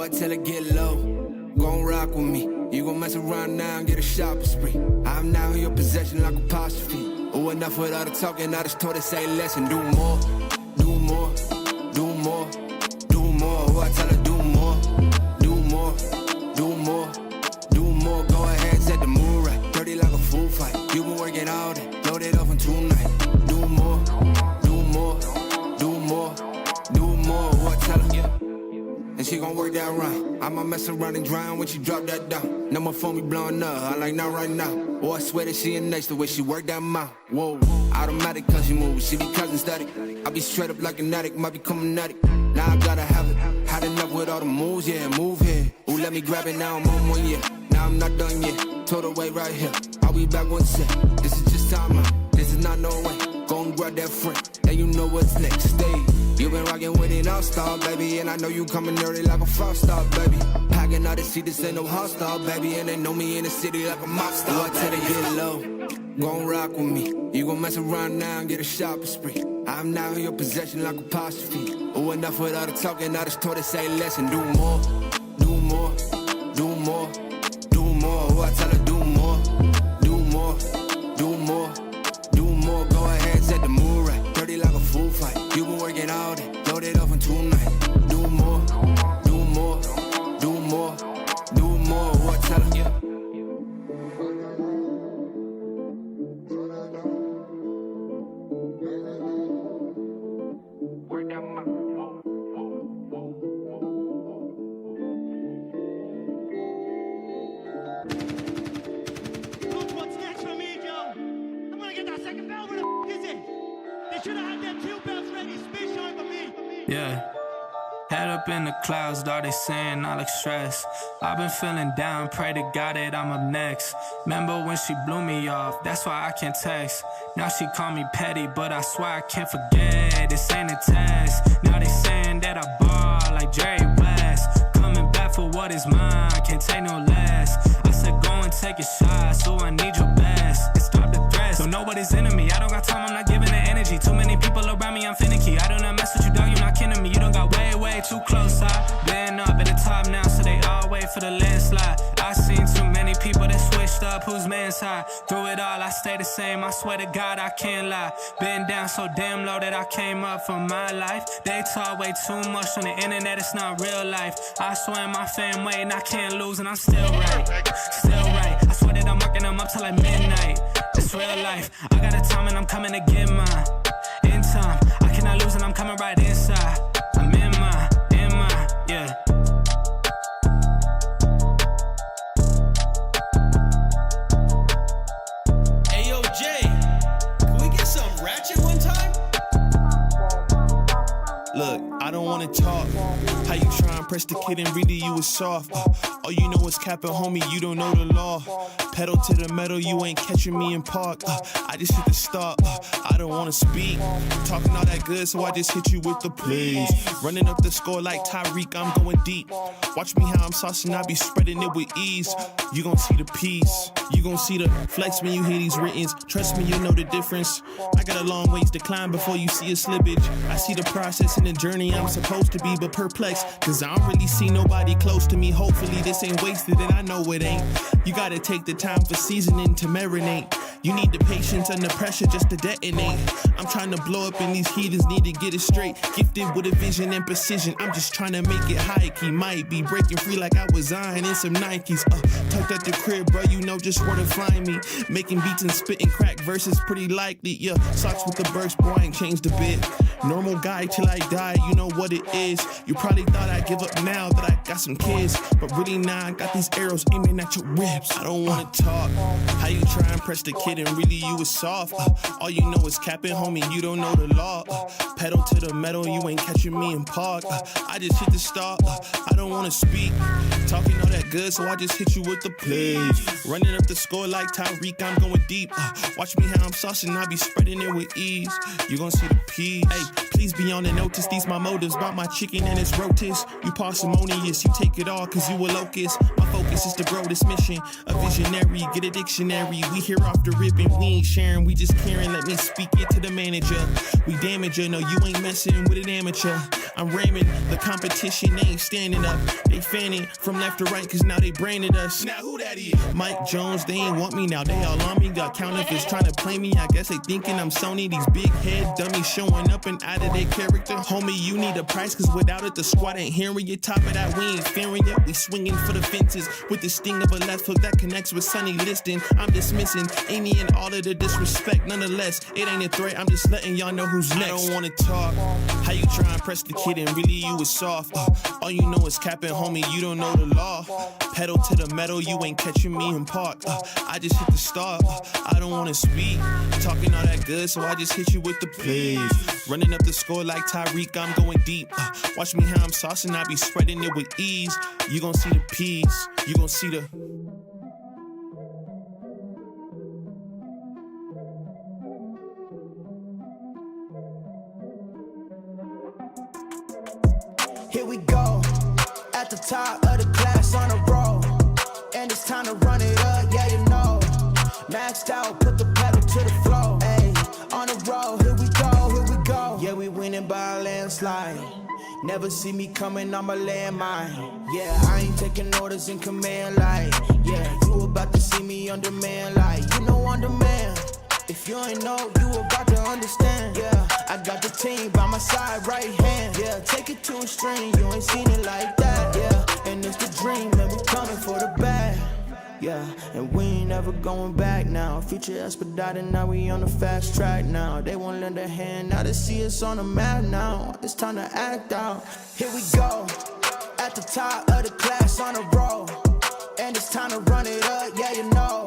I tell her get low, gon' rock with me. You gon' mess around now and get a shopping spree. I'm now in your possession like apostrophe. Oh, enough with all the talking, I just told her say less and do more. Do more, do more, do more. Oh, I tell her do more, do more, do more, do more. Go ahead, set the mood right, dirty like a food fight. You been working all day, load it up in 2 nights. Do more, do more, do more, do more. Oh, I tell her, and she gon' work that right. I'ma mess around and drown when she drop that down. No more phone me blowing up, I like not right now. Oh, I swear that she in next the way she work that mouth. Whoa, automatic cause she move, she be cousin static. I be straight up like an addict, might be coming at it. Now I gotta have it, had enough with all the moves, yeah, move here. Ooh, let me grab it now, I'm on 1 year. Now I'm not done yet, told her wait right here. I'll be back one sec, this is just time out, this is not no way. Go and grab that friend, now you know what's next. Stay. You been rockin' with an all-star, baby, and I know you coming early like a five-star, baby. Packing out the seat, this ain't no hostile, baby, and they know me in the city like a mob star. Oh, I tell her get low, gon' rock with me. You gon' mess around now and get a shopping spree. I'm now in your possession like apostrophe. Oh, enough with all the talking, I just told her say less and do more, do more, do more, do more. Oh, I tell her do more, do more, do more, do more. Go ahead, set the mood right, dirty like a food fight. You been working all day, load it up in 2 nights. Do more, do more, do more, do more. Oh, I tell her, yeah. Yeah, head up in the clouds, dog, they saying I look stressed. I've been feeling down, pray to God that I'm up next. Remember when she blew me off, that's why I can't text. Now she call me petty, but I swear I can't forget. This ain't a test, now they saying that I ball like Jerry West. Coming back for what is mine, can't take no less. I said go and take a shot, so I need your best. And stop the threats, so nobody's into me. I don't got time, I'm not giving it energy. Too many people around me, I'm finicky. I do not mess with you, dog, you're not kidding me. You don't got way too close. I've been up at the top now, so they all wait for the landslide. I seen too many people that switched up, whose man's high. Through it all, I stay the same, I swear to God, I can't lie. Been down so damn low that I came up for my life. They talk way too much on the internet, it's not real life. I swear my fam waiting, I can't lose, and I'm still right. Still right, I swear that I'm working them up till like midnight. It's real life, I got a time and I'm coming to get mine. In time, I cannot lose and I'm coming right inside. I'm in my, yeah. Hey yo, Jay, can we get some ratchet one time? Look, I don't wanna talk. How you try and press the kid and really you was soft. All you know is capping, homie, you don't know the law. Pedal to the metal, you ain't catching me in park. I just hit the stop, I don't wanna speak. Talking all that good, so I just hit you with the plays. Running up the score like Tyreek, I'm going deep. Watch me how I'm saucing, I be spreading it with ease. You gon' see the peace, you gon' see the flex when you hear these writtens. Trust me, you'll know the difference. I got a long ways to climb before you see a slippage. I see the process and the journey I'm supposed to be, but perplexed, cause I don't really see nobody close to me. Hopefully this ain't wasted, and I know it ain't. You gotta take the time for seasoning to marinate. You need the patience and the pressure just to detonate. I'm trying to blow up and these heathens need to get it straight. Gifted with a vision and precision, I'm just trying to make it high key. Might be breaking free like I was Zion in some Nikes. Tucked at the crib, bro, you know just where to find me. Making beats and spitting crack verses pretty likely. Yeah, socks with the burst, boy, I ain't changed a bit. Normal guy till I die, you know what it is. You probably thought I'd give up now that I got some kids, but really now I got these arrows aiming at your ribs. I don't wanna talk. How you try and press the kid and really you was soft. All you know is capping, homie, you don't know the law. Pedal to the metal, you ain't catching me in park. I just hit the stop, I don't wanna speak. Talking all that good, so I just hit you with the plays. Running up the score like Tyreek, I'm going deep. Watch me how I'm saucing, I be spreading it with ease. You gon' see the peas. Hey, please be on the notice, these my motives. About my chicken and its rotis. You parsimonious, you take it all cause you a locust. My focus is to grow this mission. A visionary, get a dictionary. We here off the ripping, we ain't sharing, we just caring. Let me speak it to the manager. We damage her, no, you ain't messing with an amateur. I'm ramming, the competition, they ain't standing up. They fanning from left to right, cause now they branded us. Now who that is? Mike Jones, they ain't want me now, they all on me. Got counterfeits trying to play me, I guess they thinking I'm Sony. These big head dummies showing up and out of their character. Homie, you need a price, cause without it, the squad ain't hearing you. Top of that, we ain't fearing you. We swinging for the fences with the sting of a left hook that connects with Sonny Liston. I'm dismissing any and all of the disrespect. Nonetheless, it ain't a threat, I'm just letting y'all know who's next. I don't wanna talk. How you try and press the kid and really you was soft. All you know is capping, homie, you don't know the law. Pedal to the metal, you ain't catching me in park. I just hit the start. I don't wanna speak. Talking all that good, so I just hit you with the please. Running up the score like Tyreek, I'm going deep. Watch me how I'm saucing, I be spreading it with ease. You gon' see the P's, you gon' see the... Here we go, at the top of the class on a roll. And it's time to run it up, yeah, you know. Maxed out, put the pedal to the floor. Ayy, on the road, here we go, here we go. Yeah, we winning by a landslide. Never see me coming, I'm a landmine. Yeah, I ain't taking orders in command like. Yeah, you about to see me on demand like. You know on demand. If you ain't know, you about to understand. Yeah, I got the team by my side, right hand. Yeah, take it to a string, you ain't seen it like that. Yeah, and it's the dream, man, we coming for the bag. Yeah, and we ain't ever going back now. Future expedited, now we on the fast track now. They won't lend a hand, now they see us on the map now. It's time to act out. Here we go, at the top of the class on a roll. And it's time to run it up, yeah, you know.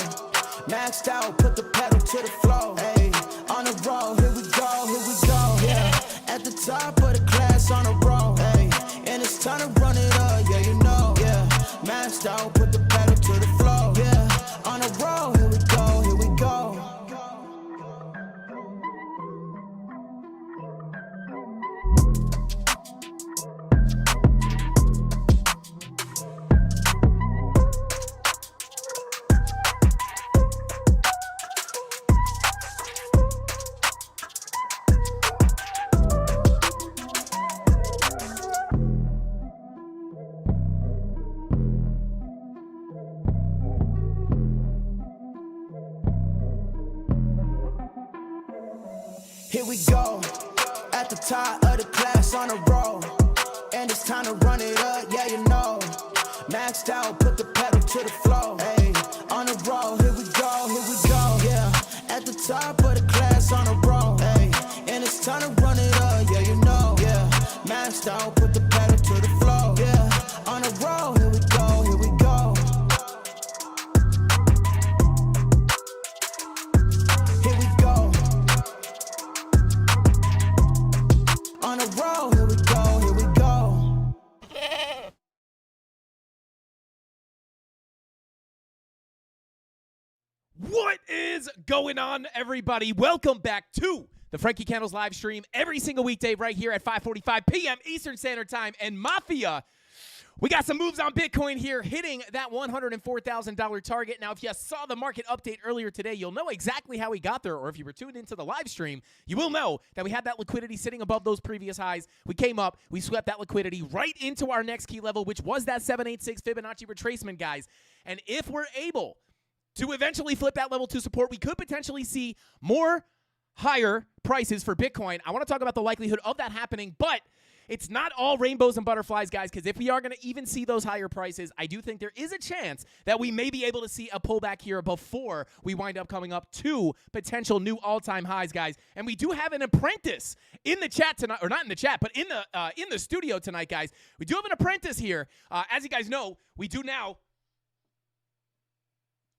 Maxed out, put the pedal to the floor. Ayy, on the road, here we go, yeah. At the top of the class on a roll. Ayy, and it's time to run it up, yeah, you know, yeah. Maxed out, put the pedal to the floor, yeah. On the road, here we go, here we go. Here we go, at the top of the class on a roll. And it's time to run it up, yeah, you know. Maxed out, put the pedal to the floor. Ayy, on the roll, here we go, yeah. At the top of the class on a roll. Ayy, and it's time to run it up, yeah, you know. Yeah, maxed out, put the pedal to the floor. Yeah, on the roll, here we go, here we go. Here we go. On a roll, here we go, here we go. What is going on, everybody? Welcome back to the Frankie Candles live stream every single weekday right here at 5:45 p.m. Eastern Standard Time. And Mafia, we got some moves on Bitcoin here, hitting that $104,000 target. Now, if you saw the market update earlier today, you'll know exactly how we got there. Or if you were tuned into the live stream, you will know that we had that liquidity sitting above those previous highs. We came up, we swept that liquidity right into our next key level, which was that 786 Fibonacci retracement, guys. And if we're able to eventually flip that level to support, we could potentially see more higher prices for Bitcoin. I want to talk about the likelihood of that happening, but it's not all rainbows and butterflies, guys, because if we are going to even see those higher prices, I do think there is a chance that we may be able to see a pullback here before we wind up coming up to potential new all-time highs, guys. And we do have an apprentice in the chat tonight, or not in the chat, but in the studio tonight, guys. We do have an apprentice here. As you guys know, we do now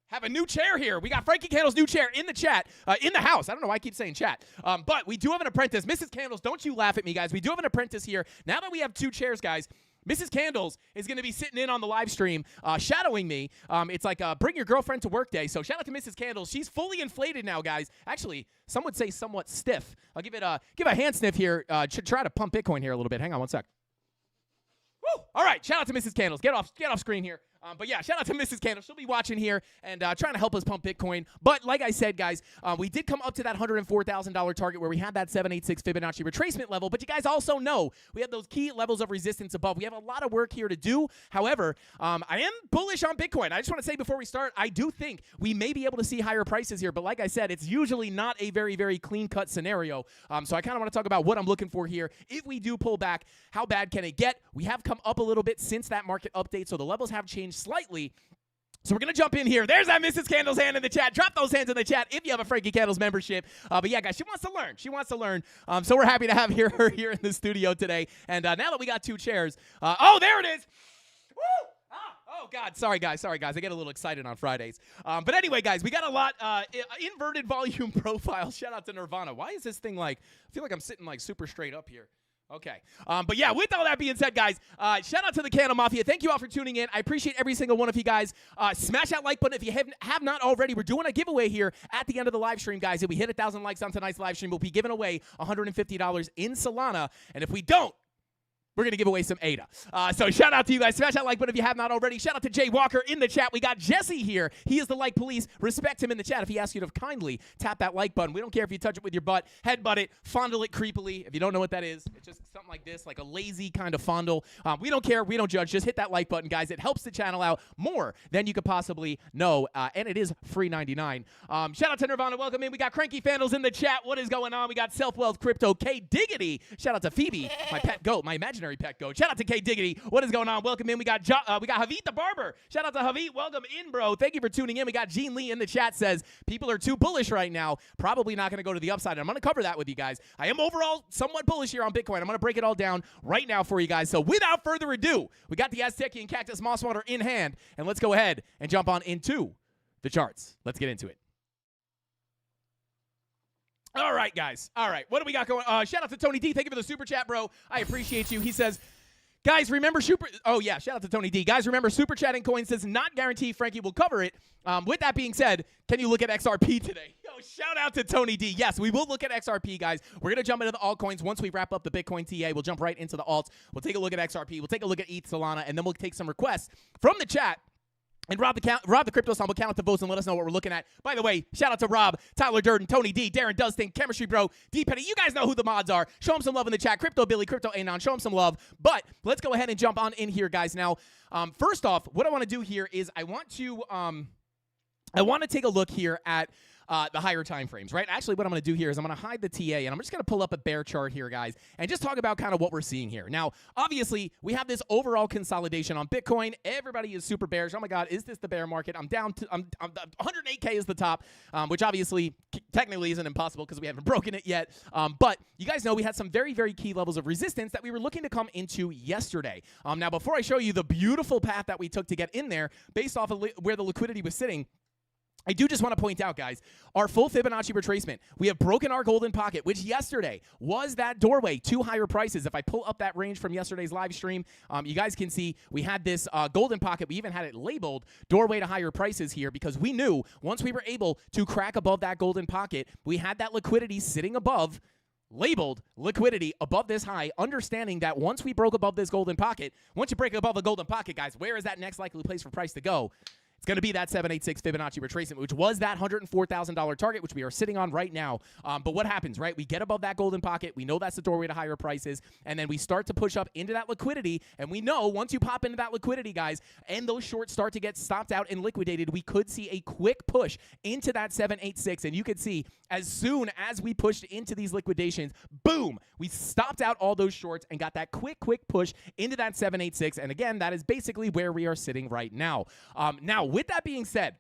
have a new chair here. We got Frankie Candles' new chair in the chat, in the house. I don't know why I keep saying chat. But we do have an apprentice. Mrs. Candles, don't you laugh at me, guys. We do have an apprentice here. Now that we have two chairs, guys, Mrs. Candles is going to be sitting in on the live stream, shadowing me. It's like bring your girlfriend to work day. So shout out to Mrs. Candles. She's fully inflated now, guys. Actually, some would say somewhat stiff. I'll give a hand sniff here. Try to pump Bitcoin here a little bit. Hang on one sec. Woo! All right, shout out to Mrs. Candles. Get off screen here. But yeah, shout out to Mrs. Candle. She'll be watching here and trying to help us pump Bitcoin. But like I said, guys, we did come up to that $104,000 target where we had that 786 Fibonacci retracement level. But you guys also know we have those key levels of resistance above. We have a lot of work here to do. However, I am bullish on Bitcoin. I just want to say before we start, I do think we may be able to see higher prices here. But like I said, it's usually not a very, very clean-cut scenario. So I kind of want to talk about what I'm looking for here. If we do pull back, how bad can it get? We have come up a little bit since that market update, so the levels have changed slightly. So we're going to jump in here. There's that Mrs. Candle's hand in the chat. Drop those hands in the chat if you have a Frankie Candles membership. But yeah, guys, she wants to learn. She wants to learn. So we're happy to have her here in the studio today. And now that we got two chairs. Oh, there it is. Woo! Oh, God. Sorry, guys. I get a little excited on Fridays. But anyway, guys, we got a lot. Inverted volume profile. Shout out to Nirvana. Why is this thing like, I feel like I'm sitting like super straight up here. Okay. But yeah, with all that being said, guys, shout out to the CandleMafia. Thank you all for tuning in. I appreciate every single one of you guys. Smash that like button if you have not already. We're doing a giveaway here at the end of the live stream, guys. If we hit 1,000 likes on tonight's live stream, we'll be giving away $150 in Solana. And if we don't, we're going to give away some ADA. So shout out to you guys. Smash that like button if you have not already. Shout out to Jay Walker in the chat. We got Jesse here. He is the like police. Respect him in the chat if he asks you to kindly tap that like button. We don't care if you touch it with your butt, headbutt it, fondle it creepily. If you don't know what that is, it's just something like this, like a lazy kind of fondle. We don't care. We don't judge. Just hit that like button, guys. It helps the channel out more than you could possibly know. And it is free 99. Shout out to Nirvana. Welcome in. We got Cranky Fandles in the chat. What is going on? We got Self-Wealth Crypto. K Diggity. Shout out to Phoebe, my pet goat, my imaginary pet goat. Shout out to K Diggity. What is going on? Welcome in. We got Havit the Barber. Shout out to Havit. Welcome in, bro. Thank you for tuning in. We got Gene Lee in the chat says people are too bullish right now. Probably not going to go to the upside. And I'm going to cover that with you guys. I am overall somewhat bullish here on Bitcoin. I'm going to break it all down right now for you guys. So without further ado, we got the Aztecian Cactus Moss Water in hand. And let's go ahead and jump on into the charts. Let's get into it. All right, guys. All right. What do we got going? Shout out to Tony D. Thank you for the super chat, bro. I appreciate you. He says, guys, remember super. Oh, yeah. Shout out to Tony D. Guys, remember super chatting coin says not guaranteed. Frankie will cover it. With that being said, can you look at XRP today? Yo, shout out to Tony D. Yes, we will look at XRP, guys. We're going to jump into the altcoins. Once we wrap up the Bitcoin TA, we'll jump right into the alts. We'll take a look at XRP. We'll take a look at ETH, Solana, and then we'll take some requests from the chat. And Rob the Crypto Song will count up the votes and let us know what we're looking at. By the way, shout out to Rob, Tyler Durden, Tony D, Darren Does Think, Chemistry Bro, D Petty. You guys know who the mods are. Show them some love in the chat. Crypto Billy, Crypto Anon, show them some love. But let's go ahead and jump on in here, guys. Now, first off, what I want to do here is I want to take a look here at the higher time frames, right? Actually, what I'm going to do here is I'm going to hide the TA, and I'm just going to pull up a bear chart here, guys, and just talk about kind of what we're seeing here. Now, obviously, we have this overall consolidation on Bitcoin. Everybody is super bearish. Oh, my God, is this the bear market? I'm down to 108K is the top, which obviously technically isn't impossible because we haven't broken it yet. But you guys know we had some very, very key levels of resistance that we were looking to come into yesterday. Now, before I show you the beautiful path that we took to get in there based off of where the liquidity was sitting, I do just want to point out, guys, our full Fibonacci retracement. We have broken our golden pocket, which yesterday was that doorway to higher prices. If I pull up that range from yesterday's live stream, you guys can see we had this golden pocket. We even had it labeled doorway to higher prices here because we knew once we were able to crack above that golden pocket, we had that liquidity sitting above, labeled liquidity above this high, understanding that once we broke above this golden pocket, once you break above a golden pocket, guys, where is that next likely place for price to go? It's going to be that 786 Fibonacci retracement, which was that $104,000 target, which we are sitting on right now. But what happens, right? We get above that golden pocket. We know that's the doorway to higher prices. And then we start to push up into that liquidity. And we know once you pop into that liquidity, guys, and those shorts start to get stopped out and liquidated, we could see a quick push into that 786. And you could see as soon as we pushed into these liquidations, boom, we stopped out all those shorts and got that quick push into that 786. And again, that is basically where we are sitting right now. Now, with that being said,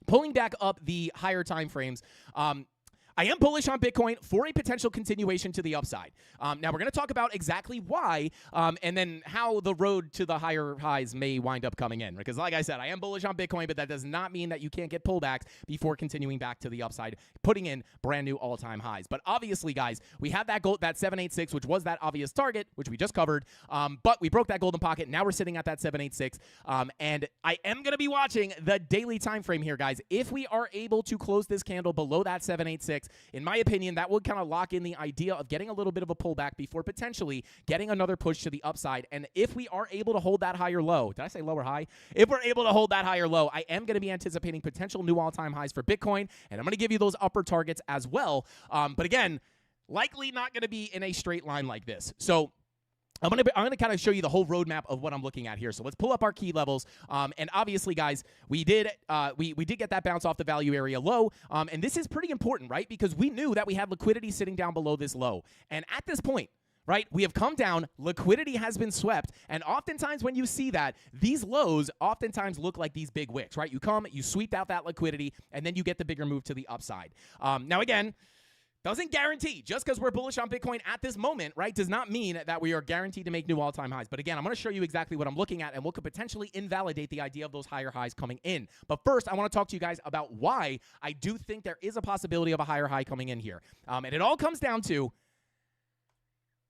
pulling back up the higher time frames, I am bullish on Bitcoin for a potential continuation to the upside. Now, we're going to talk about exactly why and then how the road to the higher highs may wind up coming in. Because like I said, I am bullish on Bitcoin, but that does not mean that you can't get pullbacks before continuing back to the upside, putting in brand new all-time highs. But obviously, guys, we have that 786, which was that obvious target, which we just covered. But we broke that golden pocket. Now we're sitting at that 786. And I am going to be watching the daily time frame here, guys. If we are able to close this candle below that 786, 786. In my opinion, that would kind of lock in the idea of getting a little bit of a pullback before potentially getting another push to the upside. And if we are able to hold that higher low, did I say low or high? If we're able to hold that higher low, I am going to be anticipating potential new all-time highs for Bitcoin, and I'm going to give you those upper targets as well. But again, likely not going to be in a straight line like this. So I'm gonna kind of show you the whole roadmap of what I'm looking at here. So let's pull up our key levels. And obviously, guys, we did get that bounce off the value area low. And this is pretty important, right? Because we knew that we had liquidity sitting down below this low. And at this point, right, we have come down, liquidity has been swept, and oftentimes when you see that, these lows oftentimes look like these big wicks, right? You come, you sweep out that liquidity, and then you get the bigger move to the upside. Now again, doesn't guarantee, just because we're bullish on Bitcoin at this moment, right, does not mean that we are guaranteed to make new all-time highs. But again, I'm going to show you exactly what I'm looking at and what could potentially invalidate the idea of those higher highs coming in. But first, I want to talk to you guys about why I do think there is a possibility of a higher high coming in here. And it all comes down to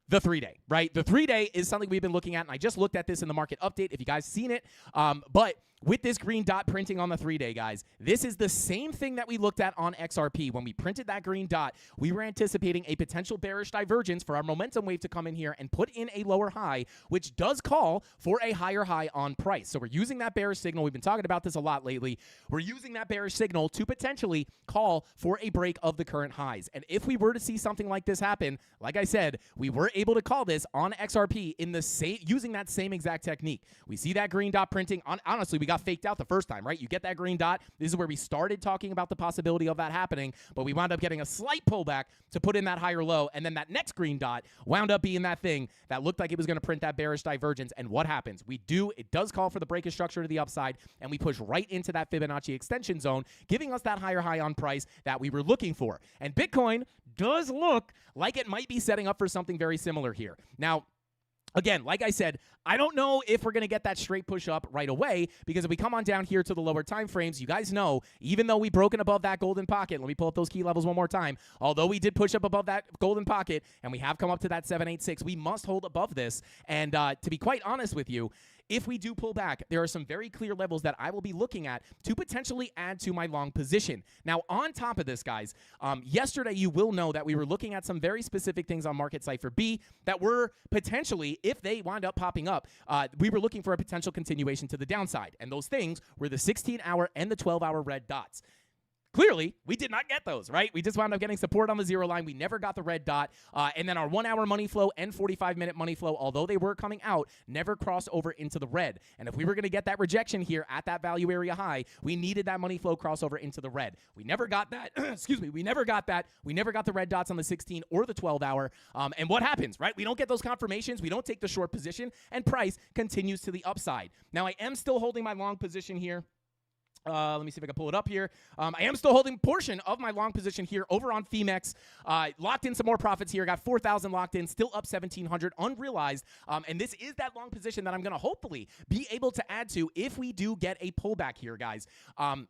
the 3-day, right? The 3-day is something we've been looking at, and I just looked at this in the market update, if you guys seen it. But with this green dot printing on the 3-day, guys, this is the same thing that we looked at on XRP. When we printed that green dot, we were anticipating a potential bearish divergence for our momentum wave to come in here and put in a lower high, which does call for a higher high on price. So we're using that bearish signal. We've been talking about this a lot lately. We're using that bearish signal to potentially call for a break of the current highs. And if we were to see something like this happen, like I said, we were able to call this on XRP in the same, using that same exact technique. We see that green dot printing. Honestly, we got faked out the first time, right? You get that green dot. This is where we started talking about the possibility of that happening, but we wound up getting a slight pullback to put in that higher low, and then that next green dot wound up being that thing that looked like it was going to print that bearish divergence. And what happens? It does call for the breakage structure to the upside, and we push right into that Fibonacci extension zone, giving us that higher high on price that we were looking for. And Bitcoin does look like it might be setting up for something very similar here. Now, again, like I said, I don't know if we're going to get that straight push up right away, because if we come on down here to the lower time frames, you guys know, even though we've broken above that golden pocket, let me pull up those key levels one more time, although we did push up above that golden pocket and we have come up to that 786, we must hold above this. And to be quite honest with you, if we do pull back, there are some very clear levels that I will be looking at to potentially add to my long position. Now, on top of this, guys, yesterday you will know that we were looking at some very specific things on Market Cipher B that were potentially, if they wind up popping up, we were looking for a potential continuation to the downside. And those things were the 16-hour and the 12-hour red dots. Clearly, we did not get those, right? We just wound up getting support on the zero line. We never got the red dot. And then our 1-hour money flow and 45-minute money flow, although they were coming out, never crossed over into the red. And if we were going to get that rejection here at that value area high, we needed that money flow crossover into the red. We never got that. Excuse me. We never got that. We never got the red dots on the 16 or the 12-hour. And what happens, right? We don't get those confirmations. We don't take the short position, and price continues to the upside. Now, I am still holding my long position here. Let me see if I can pull it up here. I am still holding a portion of my long position here over on Femex. Locked in some more profits here. Got 4,000 locked in, still up 1,700 unrealized. And this is that long position that I'm going to hopefully be able to add to if we do get a pullback here, guys. And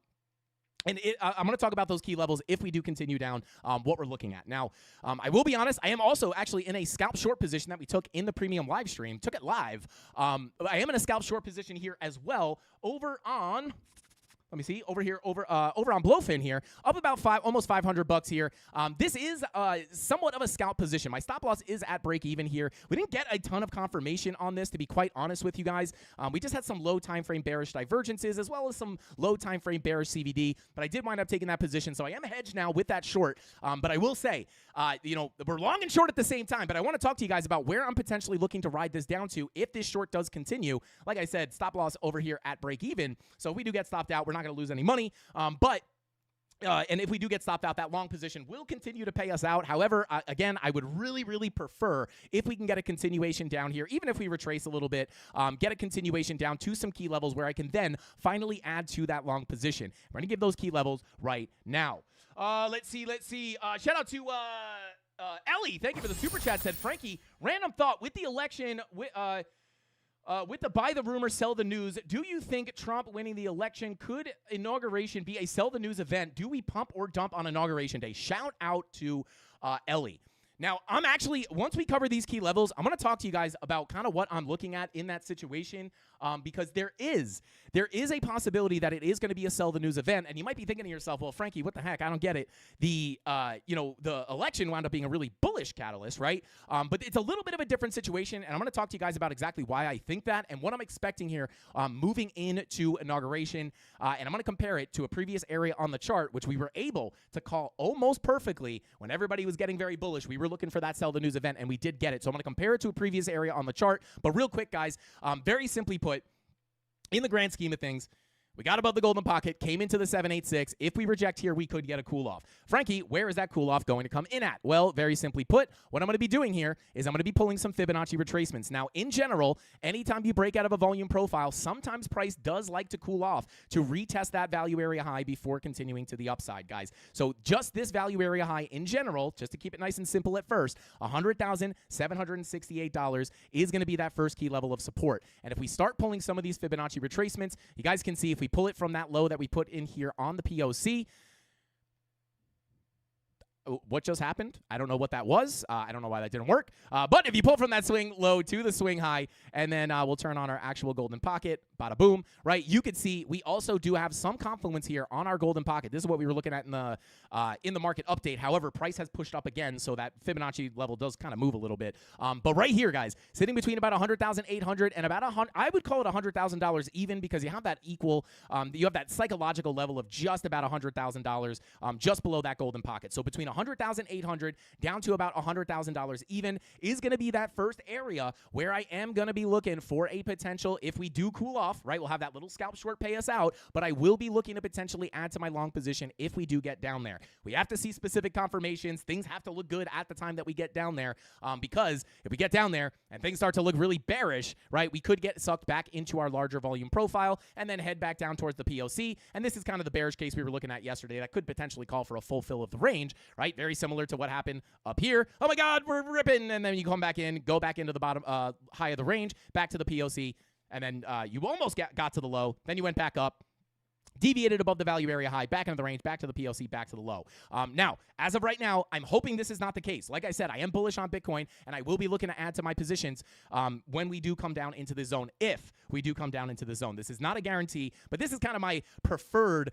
I'm going to talk about those key levels if we do continue down what we're looking at. Now, I will be honest, I am also actually in a scalp short position that we took in the premium live stream. Took it live. I am in a scalp short position here as well over on... Let me see over here, over on Blowfin here, up about almost $500 here. This is somewhat of a scalp position. My stop loss is at break even here. We didn't get a ton of confirmation on this, to be quite honest with you guys. We just had some low time frame bearish divergences as well as some low time frame bearish CVD, but I did wind up taking that position, so I am hedged now with that short. But I will say, you know, we're long and short at the same time. But I want to talk to you guys about where I'm potentially looking to ride this down to if this short does continue. Like I said, stop loss over here at break even. So if we do get stopped out, we're not going to lose any money. And if we do get stopped out, that long position will continue to pay us out. However, again, I would really, really prefer if we can get a continuation down here, even if we retrace a little bit, get a continuation down to some key levels where I can then finally add to that long position. We're going to give those key levels right now. Let's see. Shout out to Ellie. Thank you for the super chat. Said, Frankie, random thought with the election, with the buy the rumor, sell the news, do you think Trump winning the election, could inauguration be a sell the news event? Do we pump or dump on inauguration day? Shout out to Ellie. Now, I'm actually, once we cover these key levels, I'm going to talk to you guys about kind of what I'm looking at in that situation. because there is a possibility that it is going to be a sell the news event. And you might be thinking to yourself, well, Frankie, what the heck? I don't get it. The election wound up being a really bullish catalyst, right? But it's a little bit of a different situation, and I'm going to talk to you guys about exactly why I think that and what I'm expecting here moving into inauguration. And I'm going to compare it to a previous area on the chart, which we were able to call almost perfectly when everybody was getting very bullish. We were looking for that sell the news event, and we did get it. So I'm going to compare it to a previous area on the chart. But real quick, guys, very simply put, in the grand scheme of things, we got above the golden pocket, came into the 786. If we reject here, we could get a cool off. Frankie, where is that cool off going to come in at? Well, very simply put, what I'm going to be doing here is I'm going to be pulling some Fibonacci retracements. Now, in general, anytime you break out of a volume profile, sometimes price does like to cool off to retest that value area high before continuing to the upside, guys. So just this value area high in general, just to keep it nice and simple at first, $100,768 is going to be that first key level of support. And if we start pulling some of these Fibonacci retracements, you guys can see if we pull it from that low that we put in here on the POC. What just happened? I don't know what that was. I don't know why that didn't work. But if you pull from that swing low to the swing high, and then we'll turn on our actual golden pocket, bada boom, right? You can see we also do have some confluence here on our golden pocket. This is what we were looking at in the market update. However, price has pushed up again, so that Fibonacci level does kind of move a little bit. But right here, guys, sitting between about $100,800 and about I would call it $100,000 even, because you have that equal, you have that psychological level of just about $100,000 just below that golden pocket. So between $100,800 down to about $100,000 even is going to be that first area where I am going to be looking for a potential, if we do cool off, right, we'll have that little scalp short pay us out, but I will be looking to potentially add to my long position if we do get down there. We have to see specific confirmations. Things have to look good at the time that we get down there, because if we get down there and things start to look really bearish, right, we could get sucked back into our larger volume profile and then head back down towards the POC. And this is kind of the bearish case we were looking at yesterday that could potentially call for a full fill of the range, right? Very similar to what happened up here. Oh my God, we're ripping. And then you come back in, go back into the bottom high of the range, back to the POC. And then you almost got to the low. Then you went back up, deviated above the value area high, back into the range, back to the POC, back to the low. Now, as of right now, I'm hoping this is not the case. Like I said, I am bullish on Bitcoin, and I will be looking to add to my positions when we do come down into the zone, if we do come down into the zone. This is not a guarantee, but this is kind of my preferred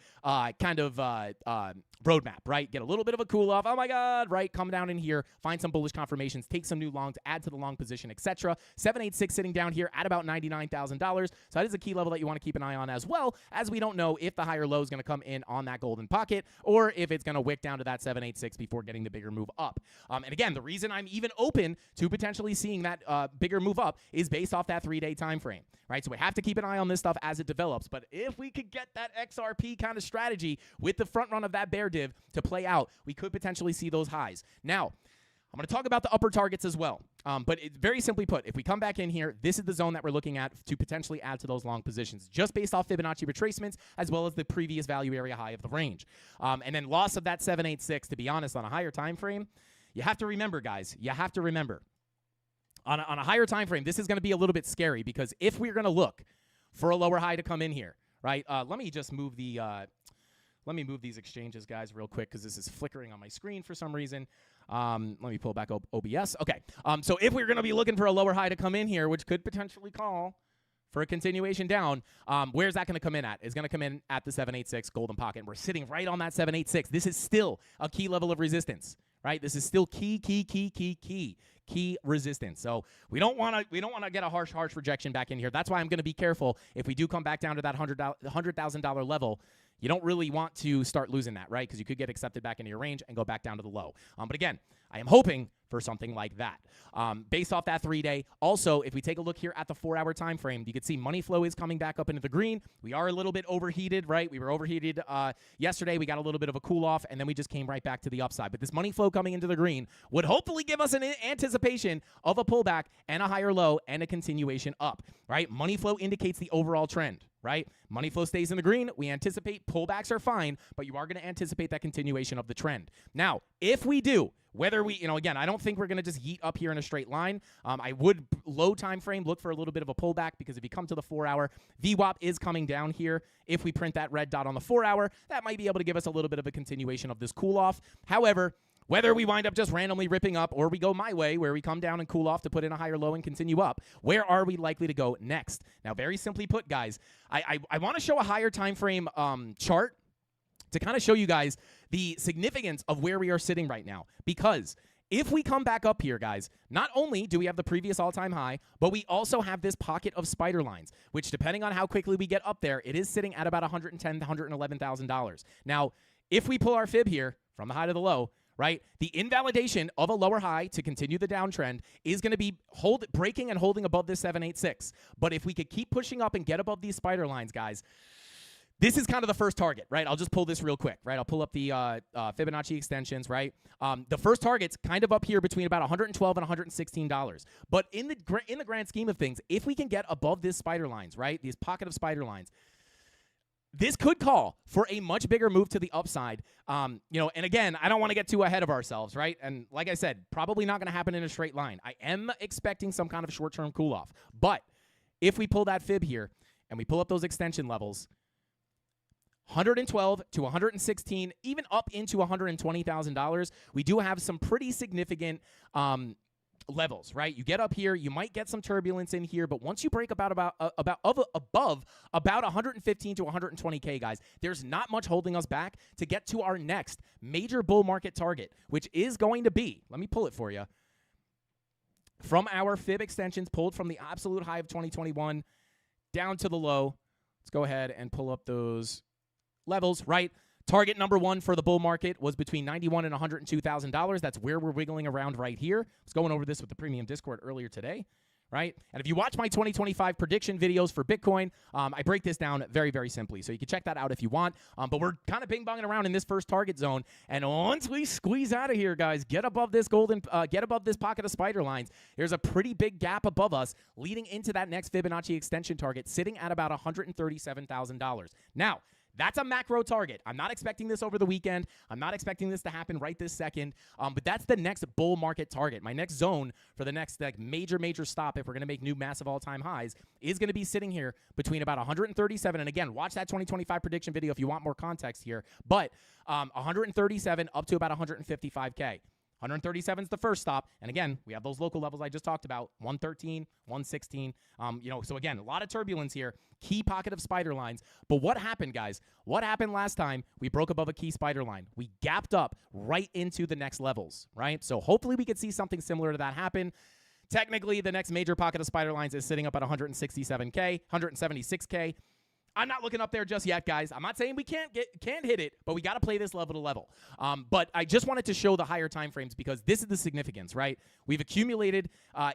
roadmap, right? Get a little bit of a cool off. Oh my God, right? Come down in here, find some bullish confirmations, take some new longs, add to the long position, etc. 786 sitting down here at about $99,000. So that is a key level that you want to keep an eye on, as well, as we don't know if the higher low is going to come in on that golden pocket or if it's going to wick down to that 786 before getting the bigger move up. And again, the reason I'm even open to potentially seeing that bigger move up is based off that 3-day time frame, right? So we have to keep an eye on this stuff as it develops. But if we could get that XRP kind of strategy with the front run of that bear div to play out, we could potentially see those highs. Now, I'm going to talk about the upper targets as well. But very simply put, if we come back in here, this is the zone that we're looking at to potentially add to those long positions, just based off Fibonacci retracements, as well as the previous value area high of the range. And then loss of that 786, to be honest, on a higher time frame, you have to remember, guys, you have to remember, on a higher time frame, this is going to be a little bit scary, because if we're going to look for a lower high to come in here, right, let me just move the... let me move these exchanges, guys, real quick, because this is flickering on my screen for some reason. Let me pull back OBS. Okay. So if we're going to be looking for a lower high to come in here, which could potentially call for a continuation down, where's that going to come in at? It's going to come in at the 786 golden pocket. And we're sitting right on that 786. This is still a key level of resistance, right? This is still key resistance. So we don't want to get a harsh rejection back in here. That's why I'm going to be careful if we do come back down to that $100,000 level. You don't really want to start losing that, right? Because you could get accepted back into your range and go back down to the low. But again, I am hoping for something like that. Based off that 3-day. Also, if we take a look here at the 4-hour time frame, you can see money flow is coming back up into the green. We are a little bit overheated, right? We were overheated yesterday. We got a little bit of a cool off, and then we just came right back to the upside. But this money flow coming into the green would hopefully give us an anticipation of a pullback and a higher low and a continuation up, right? Money flow indicates the overall trend, right? Money flow stays in the green. We anticipate pullbacks are fine, but you are going to anticipate that continuation of the trend. Now, if we do, whether we, again, I don't think we're going to just yeet up here in a straight line. I would, low time frame, look for a little bit of a pullback, because if you come to the 4-hour, VWAP is coming down here. If we print that red dot on the 4-hour, that might be able to give us a little bit of a continuation of this cool off. However, Whether we wind up just randomly ripping up or we go my way where we come down and cool off to put in a higher low and continue up, where are we likely to go next? Now, very simply put, guys, I want to show a higher time frame chart to kind of show you guys the significance of where we are sitting right now. Because if we come back up here, guys, not only do we have the previous all-time high, but we also have this pocket of spider lines, which depending on how quickly we get up there, it is sitting at about $110,000 to $111,000. Now, if we pull our fib here from the high to the low, right, the invalidation of a lower high to continue the downtrend is going to be breaking and holding above this 786. But if we could keep pushing up and get above these spider lines, guys, this is kind of the first target, right? I'll just pull this real quick, right? I'll pull up the Fibonacci extensions, right? The first target's kind of up here between about $112 and $116. But in the grand scheme of things, if we can get above this spider lines, right, these pocket of spider lines, this could call for a much bigger move to the upside. And again, I don't want to get too ahead of ourselves, right? And like I said, probably not going to happen in a straight line. I am expecting some kind of short-term cool-off. But if we pull that fib here and we pull up those extension levels, 112 to 116, even up into $120,000, we do have some pretty significant levels, right? You get up here, you might get some turbulence in here, but once you break above about 115 to 120K, guys, there's not much holding us back to get to our next major bull market target, which is going to be, let me pull it for you, from our fib extensions pulled from the absolute high of 2021 down to the low. Let's go ahead and pull up those levels, right? Target number one for the bull market was between $91,000 and $102,000. That's where we're wiggling around right here. I was going over this with the premium Discord earlier today, right? And if you watch my 2025 prediction videos for Bitcoin, I break this down very, very simply. So you can check that out if you want. But we're kind of ping-ponging around in this first target zone. And once we squeeze out of here, guys, get above this get above this pocket of spider lines, there's a pretty big gap above us leading into that next Fibonacci extension target sitting at about $137,000. Now, that's a macro target. I'm not expecting this over the weekend. I'm not expecting this to happen right this second. But that's the next bull market target. My next zone for the next major stop, if we're going to make new massive all-time highs, is going to be sitting here between about 137. And again, watch that 2025 prediction video if you want more context here. But 137 up to about 155K. 137 is the first stop. And again, we have those local levels I just talked about, 113, 116. So again, a lot of turbulence here. Key pocket of spider lines. But what happened, guys? What happened last time we broke above a key spider line? We gapped up right into the next levels, right? So hopefully we could see something similar to that happen. Technically, the next major pocket of spider lines is sitting up at 167K, 176K. I'm not looking up there just yet, guys. I'm not saying we can't hit it, but we got to play this level to level. But I just wanted to show the higher time frames because this is the significance, right? We've accumulated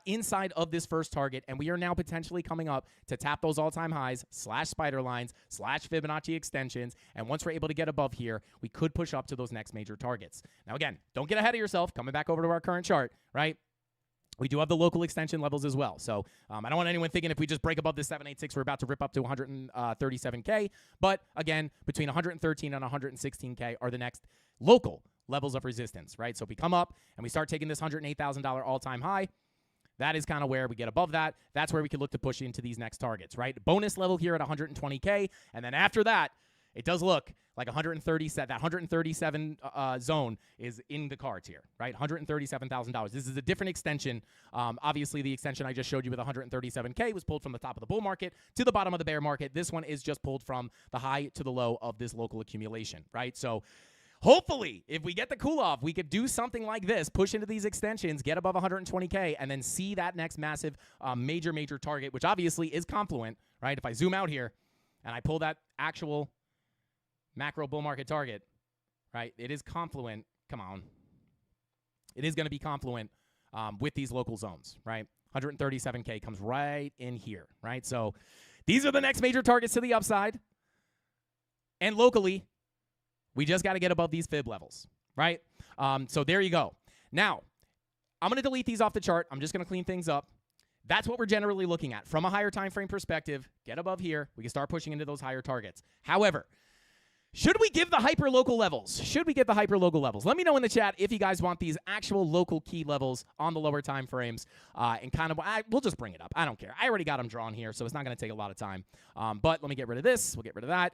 inside of this first target, and we are now potentially coming up to tap those all-time highs / spider lines / Fibonacci extensions. And once we're able to get above here, we could push up to those next major targets. Now, again, don't get ahead of yourself. Coming back over to our current chart, right? We do have the local extension levels as well. So I don't want anyone thinking if we just break above this 786, we're about to rip up to 137K. But again, between 113 and 116K are the next local levels of resistance, right? So if we come up and we start taking this $108,000 all-time high, that is kind of where we get above that. That's where we can look to push into these next targets, right? Bonus level here at 120K. And then after that, it does look like 137. That 137 zone is in the cards here, right? $137,000. This is a different extension. Obviously, the extension I just showed you with 137K was pulled from the top of the bull market to the bottom of the bear market. This one is just pulled from the high to the low of this local accumulation, right? So hopefully, if we get the cool-off, we could do something like this, push into these extensions, get above 120K, and then see that next massive major target, which obviously is Confluent, right? If I zoom out here and I pull that actual macro bull market target, right? It is Confluent. Come on. It is going to be Confluent with these local zones, right? 137K comes right in here, right? So these are the next major targets to the upside. And locally, we just got to get above these fib levels, right? So there you go. Now, I'm going to delete these off the chart. I'm just going to clean things up. That's what we're generally looking at. From a higher time frame perspective, get above here. We can start pushing into those higher targets. However, should we give the hyper-local levels? Should we get the hyper-local levels? Let me know in the chat if you guys want these actual local key levels on the lower time frames. And kind of, we'll just bring it up. I don't care. I already got them drawn here, so it's not going to take a lot of time. But let me get rid of this. We'll get rid of that.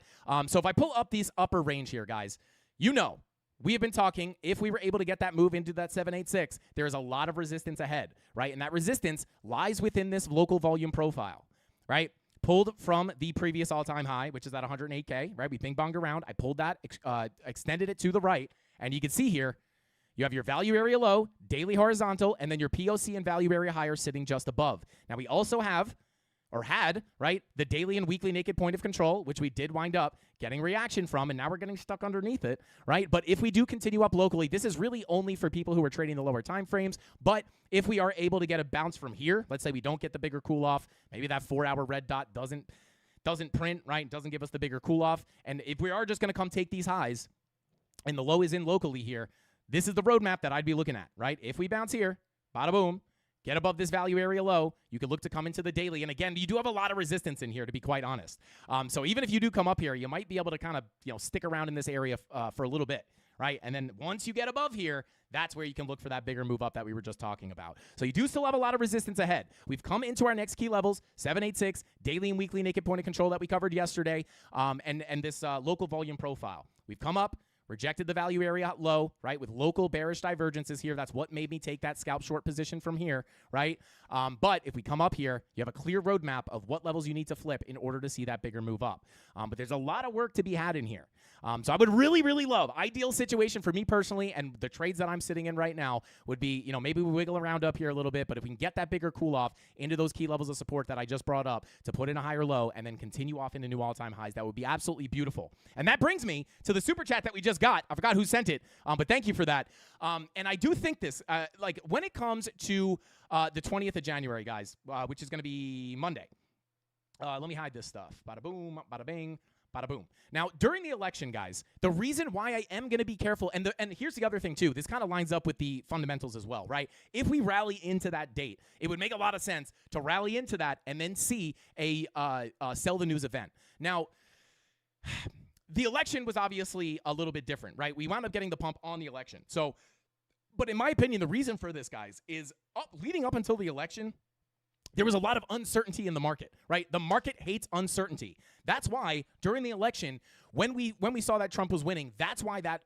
So if I pull up these upper range here, guys, you know we have been talking, if we were able to get that move into that 786, there is a lot of resistance ahead, right? And that resistance lies within this local volume profile, right? Pulled from the previous all-time high, which is at 108K, right? We ping-ponged around. I pulled that, extended it to the right, and you can see here, you have your value area low, daily horizontal, and then your POC and value area higher sitting just above. Now, we also have, or had, right, the daily and weekly naked point of control, which we did wind up getting reaction from, and now we're getting stuck underneath it, right? But if we do continue up locally, this is really only for people who are trading the lower time frames. But if we are able to get a bounce from here, let's say we don't get the bigger cool off, maybe that 4-hour red dot doesn't print, right, doesn't give us the bigger cool off, and if we are just going to come take these highs, and the low is in locally here, this is the roadmap that I'd be looking at, right? If we bounce here, bada boom, get above this value area low, you could look to come into the daily. And again, you do have a lot of resistance in here, to be quite honest. So even if you do come up here, you might be able to kind of, stick around in this area for a little bit, right? And then once you get above here, that's where you can look for that bigger move up that we were just talking about. So you do still have a lot of resistance ahead. We've come into our next key levels, 786, daily and weekly naked point of control that we covered yesterday, and this local volume profile. We've come up, rejected the value area low, right, with local bearish divergences here. That's what made me take that scalp short position from here, right? But if we come up here, you have a clear roadmap of what levels you need to flip in order to see that bigger move up. But there's a lot of work to be had in here. So I would really, really love, ideal situation for me personally, and the trades that I'm sitting in right now would be, maybe we wiggle around up here a little bit, but if we can get that bigger cool off into those key levels of support that I just brought up to put in a higher low and then continue off into new all-time highs, that would be absolutely beautiful. And that brings me to the super chat that we just got. I forgot who sent it, but thank you for that. And I do think this, like when it comes to the 20th of January, guys, which is going to be Monday. Let me hide this stuff. Bada boom, bada bing, bada boom. Now, during the election, guys, the reason why I am going to be careful, and here's the other thing, too. This kind of lines up with the fundamentals as well, right? If we rally into that date, it would make a lot of sense to rally into that and then see a sell the news event. Now, the election was obviously a little bit different, right? We wound up getting the pump on the election. So, but in my opinion, the reason for this, guys, is leading up until the election, there was a lot of uncertainty in the market, right? The market hates uncertainty. That's why during the election, when we saw that Trump was winning, that's why that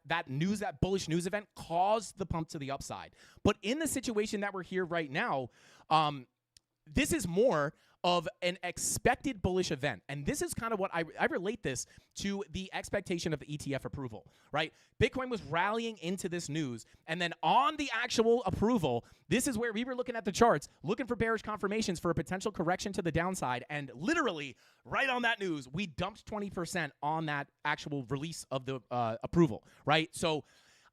bullish news event caused the pump to the upside. But in the situation that we're here right now, this is more of an expected bullish event. And this is kind of what I relate this to the expectation of the ETF approval, right? Bitcoin was rallying into this news. And then on the actual approval, this is where we were looking at the charts, looking for bearish confirmations for a potential correction to the downside. And literally right on that news, we dumped 20% on that actual release of the approval, right? So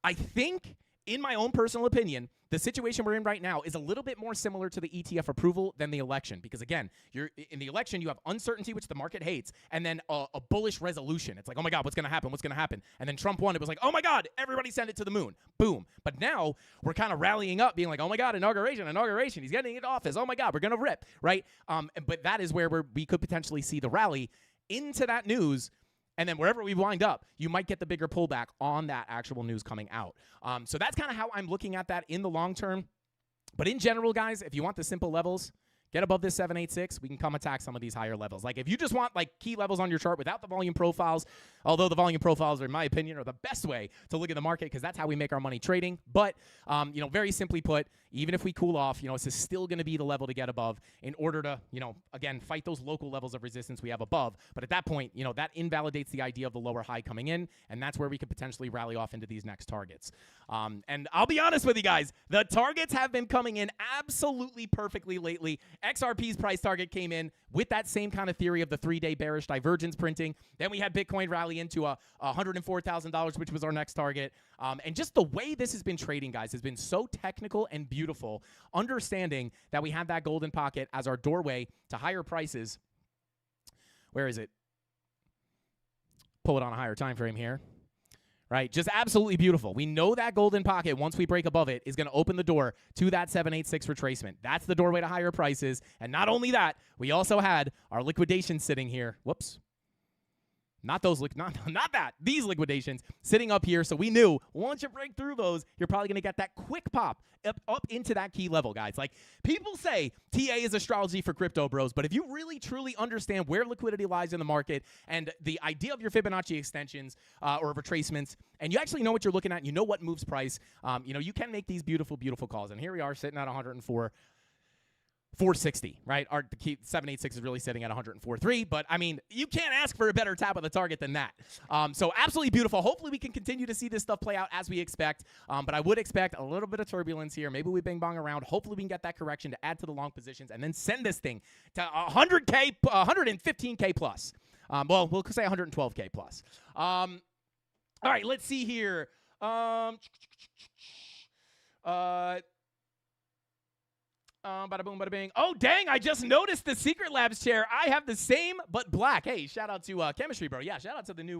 I think, in my own personal opinion, the situation we're in right now is a little bit more similar to the ETF approval than the election. Because again, you're in the election, you have uncertainty, which the market hates, and then a bullish resolution. It's like, oh my God, what's going to happen? What's going to happen? And then Trump won. It was like, oh my God, everybody send it to the moon. Boom. But now we're kind of rallying up, being like, oh my God, inauguration. He's getting into office. Oh my God, we're going to rip, right? But that is where we could potentially see the rally into that news. And then wherever we wind up, you might get the bigger pullback on that actual news coming out. So that's kind of how I'm looking at that in the long term. But in general, guys, if you want the simple levels, get above this 786. We can come attack some of these higher levels. Like if you just want like key levels on your chart without the volume profiles, although the volume profiles, are, in my opinion, are the best way to look at the market because that's how we make our money trading. But, very simply put, even if we cool off, this is still going to be the level to get above in order to, again, fight those local levels of resistance we have above. But at that point, that invalidates the idea of the lower high coming in, and that's where we could potentially rally off into these next targets. And I'll be honest with you guys, the targets have been coming in absolutely perfectly lately. XRP's price target came in with that same kind of theory of the 3-day bearish divergence printing. Then we had Bitcoin rally into $104,000, which was our next target. And just the way this has been trading, guys, has been so technical and beautiful, understanding that we have that golden pocket as our doorway to higher prices. Where is it? Pull it on a higher time frame here. Right, just absolutely beautiful. We know that golden pocket, once we break above it, is going to open the door to that 786 retracement. That's the doorway to higher prices. And not only that, we also had our liquidation sitting here. Whoops. not those, not that, these liquidations sitting up here. So we knew once you break through those, you're probably going to get that quick pop up into that key level, guys. Like, people say TA is astrology for crypto bros, but if you really truly understand where liquidity lies in the market and the idea of your Fibonacci extensions or retracements, and you actually know what you're looking at, and you know what moves price, you can make these beautiful, beautiful calls. And here we are sitting at 460, right? The key 786 is really sitting at 104.3, but I mean, you can't ask for a better tap of the target than that. So absolutely beautiful. Hopefully we can continue to see this stuff play out as we expect, but I would expect a little bit of turbulence here. Maybe we bing bong around. Hopefully we can get that correction to add to the long positions and then send this thing to 100K, 115K plus. Well, we'll say 112K plus. All right, let's see here. Bada boom, bada bing. Oh, dang, I just noticed the Secret Labs chair. I have the same, but black. Hey, shout out to Chemistry Bro. Yeah, shout out to the new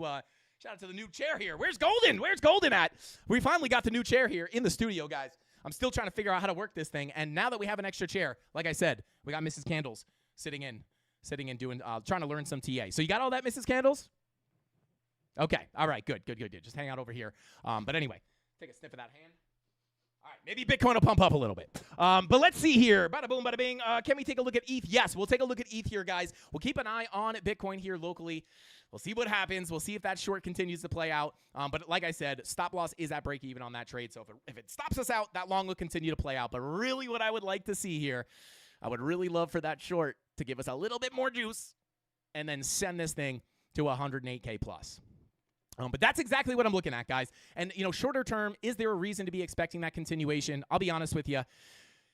chair here. Where's Golden? Where's Golden at? We finally got the new chair here in the studio, guys. I'm still trying to figure out how to work this thing. And now that we have an extra chair, like I said, we got Mrs. Candles sitting in doing, trying to learn some TA. So you got all that, Mrs. Candles? Okay. All right. Good. Just hang out over here. But anyway, take a sniff of that hand. All right, maybe Bitcoin will pump up a little bit. But let's see here. Bada boom, bada bing. Can we take a look at ETH? Yes, we'll take a look at ETH here, guys. We'll keep an eye on Bitcoin here locally. We'll see what happens. We'll see if that short continues to play out. But like I said, stop loss is at break even on that trade. So if it stops us out, that long will continue to play out. But really what I would like to see here, I would really love for that short to give us a little bit more juice and then send this thing to 108K plus. But that's exactly what I'm looking at, guys. And, shorter term, is there a reason to be expecting that continuation? I'll be honest with you.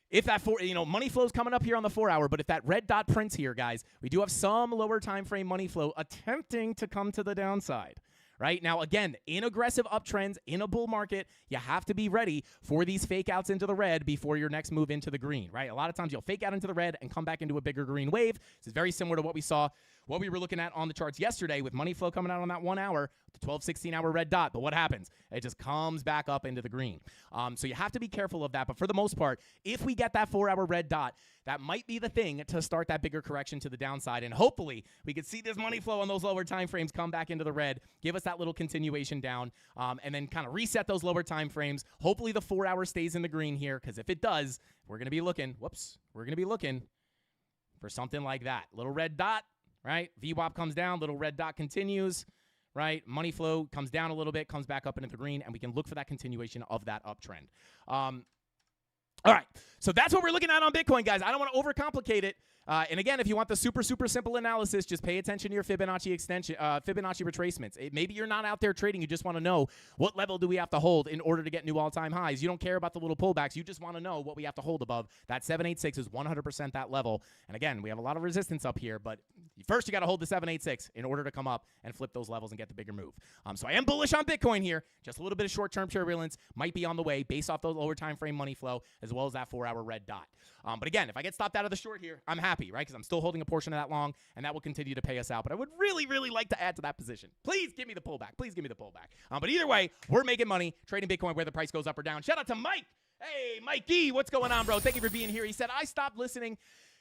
If that, money flow's coming up here on the 4-hour, but if that red dot prints here, guys, we do have some lower time frame money flow attempting to come to the downside. Right now, again, in aggressive uptrends, in a bull market, you have to be ready for these fake outs into the red before your next move into the green, right? A lot of times you'll fake out into the red and come back into a bigger green wave. This is very similar to what we were looking at on the charts yesterday with money flow coming out on that 1 hour, the 12, 16-hour red dot. But what happens? It just comes back up into the green. So you have to be careful of that. But for the most part, if we get that 4-hour red dot, that might be the thing to start that bigger correction to the downside. And hopefully we could see this money flow on those lower time frames come back into the red, give us that little continuation down, and then kind of reset those lower time frames. Hopefully the 4-hour stays in the green here, because if it does, we're going to be looking for something like that. Little red dot, right? VWAP comes down, little red dot continues, right? Money flow comes down a little bit, comes back up into the green, and we can look for that continuation of that uptrend. All right, so that's what we're looking at on Bitcoin, guys. I don't want to overcomplicate it. And again, if you want the super, super simple analysis, just pay attention to your Fibonacci extension, Fibonacci retracements. Maybe you're not out there trading. You just want to know what level do we have to hold in order to get new all-time highs. You don't care about the little pullbacks. You just want to know what we have to hold above. That 786 is 100% that level. And again, we have a lot of resistance up here, but first you got to hold the 786 in order to come up and flip those levels and get the bigger move. So I am bullish on Bitcoin here. Just a little bit of short-term turbulence might be on the way based off those lower time frame money flow as well as that 4-hour red dot. But again, if I get stopped out of the short here, I'm happy, right? Because I'm still holding a portion of that long, and that will continue to pay us out. But I would really, really like to add to that position. Please give me the pullback. Please give me the pullback. But either way, we're making money trading Bitcoin where the price goes up or down. Shout out to Mike. Hey, Mikey, what's going on, bro? Thank you for being here. He said, I stopped listening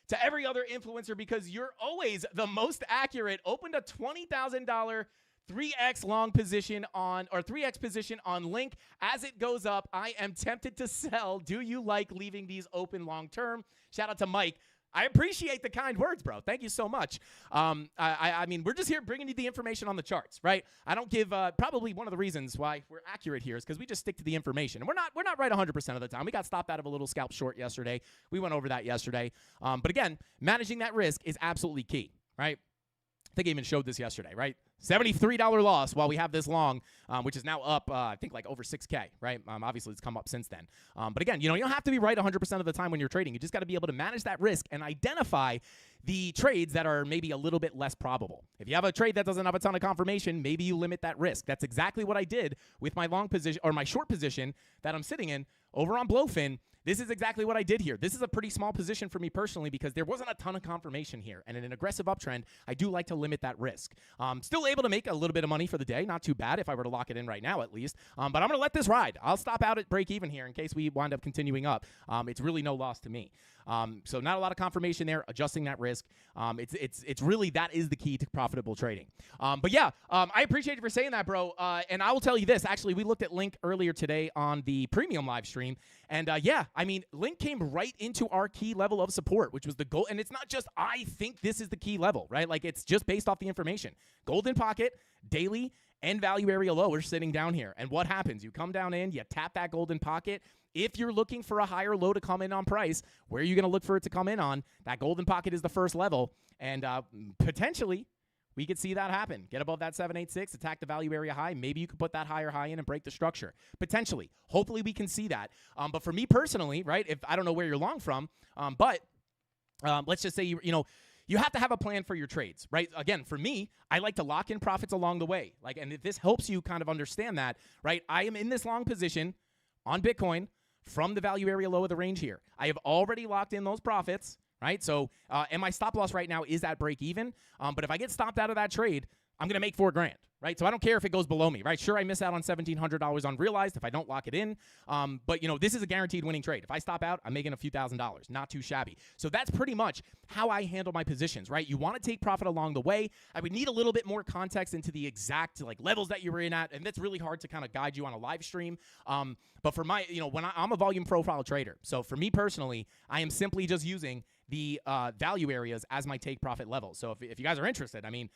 to every other influencer because you're always the most accurate. Opened a $20,000 3x long position on, or 3x position on Link. As it goes up, I am tempted to sell. Do you like leaving these open long term? Shout out to Mike. I appreciate the kind words, bro. Thank you so much. I mean, we're just here bringing you the information on the charts, right? I don't give, probably one of the reasons why we're accurate here is because we just stick to the information. And we're not right 100% of the time. We got stopped out of a little scalp short yesterday. We went over that yesterday. But again, managing that risk is absolutely key, right? I think I even showed this yesterday, right? $73 loss while we have this long, which is now up, I think, like over 6K, right? Obviously, it's come up since then. But again, you don't have to be right 100% of the time when you're trading. You just got to be able to manage that risk and identify the trades that are maybe a little bit less probable. If you have a trade that doesn't have a ton of confirmation, maybe you limit that risk. That's exactly what I did with my long position or my short position that I'm sitting in over on Blowfin. this is exactly what I did here. This is a pretty small position for me personally because there wasn't a ton of confirmation here. And in an aggressive uptrend, I do like to limit that risk. Still able to make a little bit of money for the day. Not too bad if I were to lock it in right now at least. But I'm going to let this ride. I'll stop out at break even here in case we wind up continuing up. It's really no loss to me. So not a lot of confirmation there, adjusting that risk. It's really, that is the key to profitable trading. But yeah, I appreciate you for saying that, bro. And I will tell you this, actually, we looked at Link earlier today on the premium live stream. And yeah, I mean, Link came right into our key level of support, which was the goal. And it's not just, I think this is the key level, right? Like, it's just based off the information. Golden pocket, daily, and value area low are sitting down here. And what happens? You come down in, you tap that golden pocket. If you're looking for a higher low to come in on price, where are you going to look for it to come in on? That golden pocket is the first level. And potentially, we could see that happen. Get above that 786, attack the value area high. Maybe you could put that higher high in and break the structure. Potentially. Hopefully, we can see that. But for me personally, right, if I don't know where you're long from, but let's just say, you have to have a plan for your trades, right? Again, for me, I like to lock in profits along the way. And if this helps you kind of understand that, right? I am in this long position on Bitcoin from the value area low of the range here. I have already locked in those profits, right? So, and my stop loss right now is at break even. But if I get stopped out of that trade, I'm going to make $4,000, right? So I don't care if it goes below me, right? Sure, I miss out on $1,700 unrealized if I don't lock it in. But, this is a guaranteed winning trade. If I stop out, I'm making a few $1,000s. Not too shabby. So that's pretty much how I handle my positions, right? You want to take profit along the way. I would need a little bit more context into the exact levels that you were in at, and that's really hard to kind of guide you on a live stream. But for my, when I'm a volume profile trader. So for me personally, I am simply just using the value areas as my take profit levels. So if you guys are interested, I mean,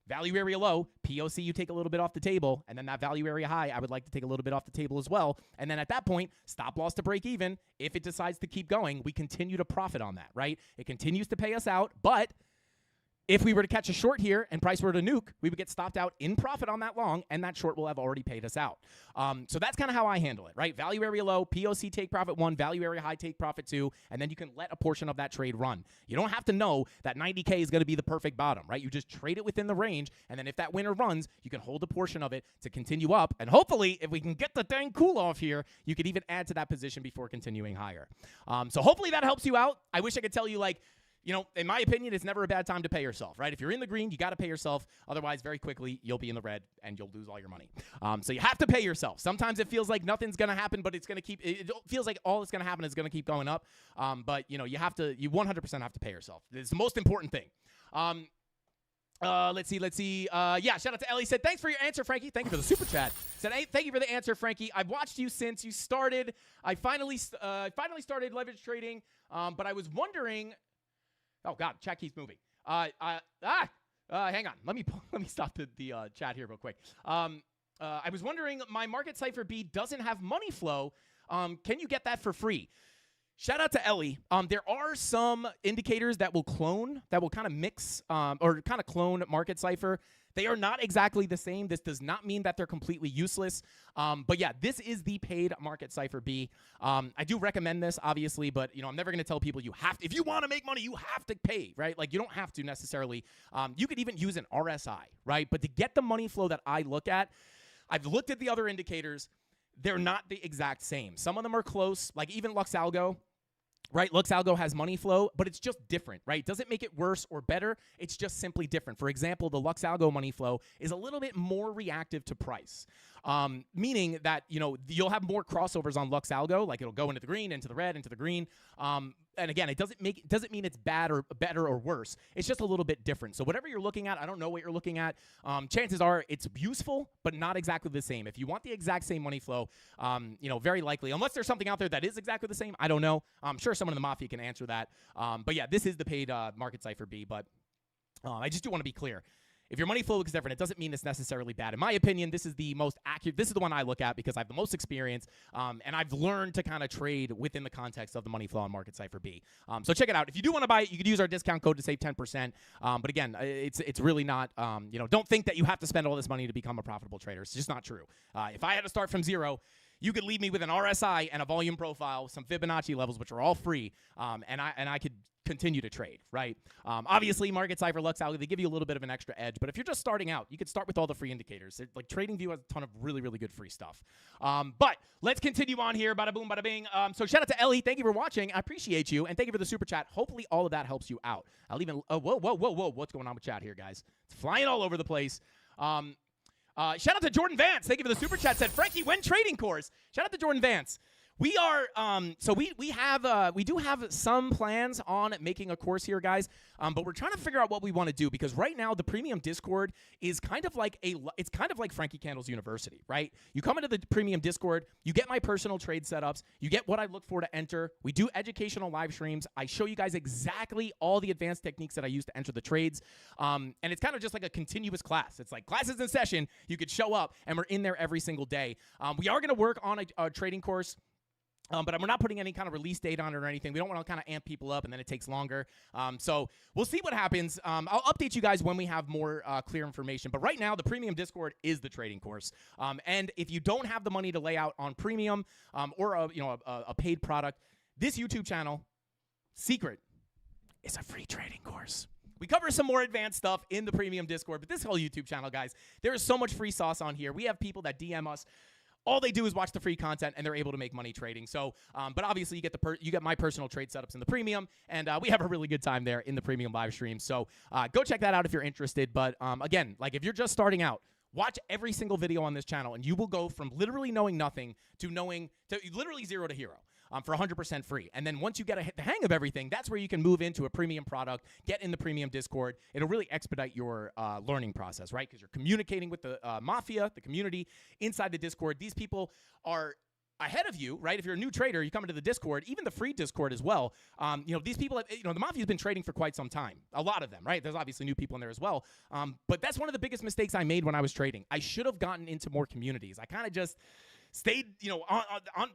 value area low, POC, you take a little bit off the table, and then that value area high, I would like to take a little bit off the table as well. And then at that point, stop loss to break even. If it decides to keep going, we continue to profit on that, right? It continues to pay us out, but if we were to catch a short here and price were to nuke, we would get stopped out in profit on that long, and that short will have already paid us out. So that's kind of how I handle it, right? Value area low, POC take profit 1, value area high take profit 2, and then you can let a portion of that trade run. You don't have to know that 90K is going to be the perfect bottom, right? You just trade it within the range, and then if that winner runs, you can hold a portion of it to continue up, and hopefully, if we can get the dang cool off here, you could even add to that position before continuing higher. So hopefully that helps you out. I wish I could tell you, in my opinion, it's never a bad time to pay yourself, right? If you're in the green, you got to pay yourself. Otherwise, very quickly, you'll be in the red and you'll lose all your money. So you have to pay yourself. Sometimes it feels like nothing's going to happen, but it feels like all that's going to happen is going to keep going up. But, you 100% have to pay yourself. It's the most important thing. Let's see. Yeah, shout out to Ellie. Said, thanks for your answer, Frankie. Thank you for the super chat. Said, hey, thank you for the answer, Frankie. I've watched you since you started. I finally started leverage trading, but I was wondering... Oh God, chat keeps moving. Hang on. Let me stop the chat here real quick. I was wondering, my market cipher B doesn't have money flow. Can you get that for free? Shout out to Ellie. There are some indicators that will kind of mix or kind of clone market cipher. They are not exactly the same. This does not mean that they're completely useless. But yeah, this is the paid market cipher B. I do recommend this, obviously, but I'm never going to tell people you have to. If you want to make money, you have to pay, right? Like, you don't have to necessarily. You could even use an RSI, right? But to get the money flow that I look at, I've looked at the other indicators. They're not the exact same. Some of them are close, like even Luxalgo. Right, Luxalgo has money flow, but it's just different, right? Doesn't make it worse or better. It's just simply different. For example, the Luxalgo money flow is a little bit more reactive to price, meaning that, you'll have more crossovers on Luxalgo, like it'll go into the green, into the red, into the green. And again, it doesn't mean it's bad or better or worse. It's just a little bit different. So whatever you're looking at, I don't know what you're looking at. Chances are it's useful, but not exactly the same. If you want the exact same money flow, very likely, unless there's something out there that is exactly the same, I don't know. I'm sure someone in the Mafia can answer that. But yeah, this is the paid market cipher B. But I just do want to be clear. If your money flow looks different, it doesn't mean it's necessarily bad. In my opinion, this is the most accurate. This is the one I look at because I have the most experience, and I've learned to kind of trade within the context of the money flow on Market Cipher B. So check it out. If you do want to buy it, you could use our discount code to save 10%. But again, it's really not. Don't think that you have to spend all this money to become a profitable trader. It's just not true. If I had to start from zero, you could leave me with an RSI and a volume profile, some Fibonacci levels, which are all free, and I could continue to trade, right? Obviously, Market Cipher, Lux Algo, they give you a little bit of an extra edge. But if you're just starting out, you could start with all the free indicators. Like TradingView has a ton of really, really good free stuff. But let's continue on here. Bada boom, bada bing. So shout out to Ellie. Thank you for watching. I appreciate you. And thank you for the super chat. Hopefully all of that helps you out. I'll even, whoa. What's going on with chat here, guys? It's flying all over the place. Shout out to Jordan Vance. Thank you for the super chat. Said, Frankie, when trading course? Shout out to Jordan Vance. We are, so we do have some plans on making a course here, guys, but we're trying to figure out what we want to do because right now the premium Discord is kind of like it's kind of like Frankie Candles University, right? You come into the premium Discord, you get my personal trade setups, you get what I look for to enter. We do educational live streams. I show you guys exactly all the advanced techniques that I use to enter the trades, and it's kind of just like a continuous class. It's like classes in session. You could show up, and we're in there every single day. We are going to work on a trading course. But we're not putting any kind of release date on it or anything. We don't want to kind of amp people up, and then it takes longer. So we'll see what happens. I'll update you guys when we have more clear information. But right now, the premium Discord is the trading course. And if you don't have the money to lay out on premium or a paid product, this YouTube channel, secret, is a free trading course. We cover some more advanced stuff in the premium Discord, but this whole YouTube channel, guys, there is so much free sauce on here. We have people that DM us. All they do is watch the free content, and they're able to make money trading. So, but obviously, you get my personal trade setups in the premium, and we have a really good time there in the premium live stream. So, go check that out if you're interested. But again, like if you're just starting out, watch every single video on this channel, and you will go from literally knowing nothing to literally zero to hero. For 100% free. And then once you get the hang of everything, that's where you can move into a premium product, get in the premium Discord. It'll really expedite your learning process, right? Because you're communicating with the mafia, the community inside the Discord. These people are ahead of you, right? If you're a new trader, you come into the Discord, even the free Discord as well. These people, the mafia's been trading for quite some time. A lot of them, right? There's obviously new people in there as well. But that's one of the biggest mistakes I made when I was trading. I should have gotten into more communities. I kind of just stayed,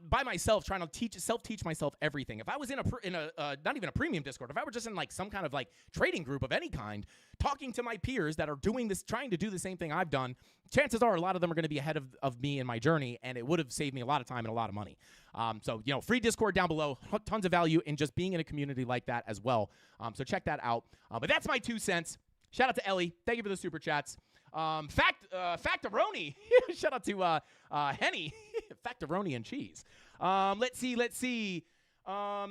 by myself, trying to self-teach myself everything. If I was in a not even a premium Discord, if I were just in like some kind of like trading group of any kind, talking to my peers that are doing this, trying to do the same thing I've done, chances are a lot of them are going to be ahead of me in my journey, and it would have saved me a lot of time and a lot of money. So free Discord down below, tons of value in just being in a community like that as well. So check that out. But that's my 2 cents. Shout out to Ellie. Thank you for the super chats. Factoroni. Shout out to Henny. Factoroni and cheese. Let's see. Shout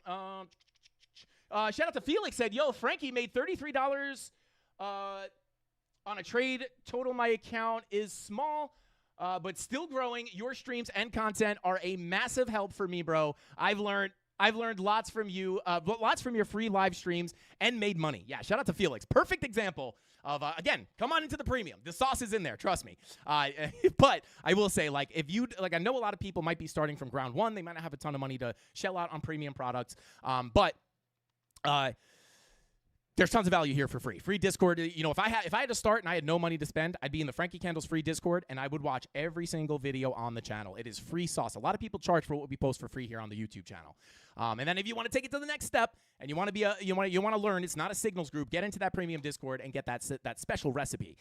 out to Felix. Said, yo, Frankie made $33 on a trade. Total my account is small, but still growing. Your streams and content are a massive help for me, bro. I've learned lots from you, lots from your free live streams, and made money. Yeah, shout out to Felix. Perfect example of, again, come on into the premium. The sauce is in there, trust me. But I will say, like, if you, like, I know a lot of people might be starting from ground one. They might not have a ton of money to shell out on premium products, but there's tons of value here for free. Free Discord. If I had to start and I had no money to spend, I'd be in the Frankie Candles free Discord, and I would watch every single video on the channel. It is free sauce. A lot of people charge for what we post for free here on the YouTube channel. And then if you want to take it to the next step and you want to be you want to learn, it's not a signals group. Get into that premium Discord and get that special recipe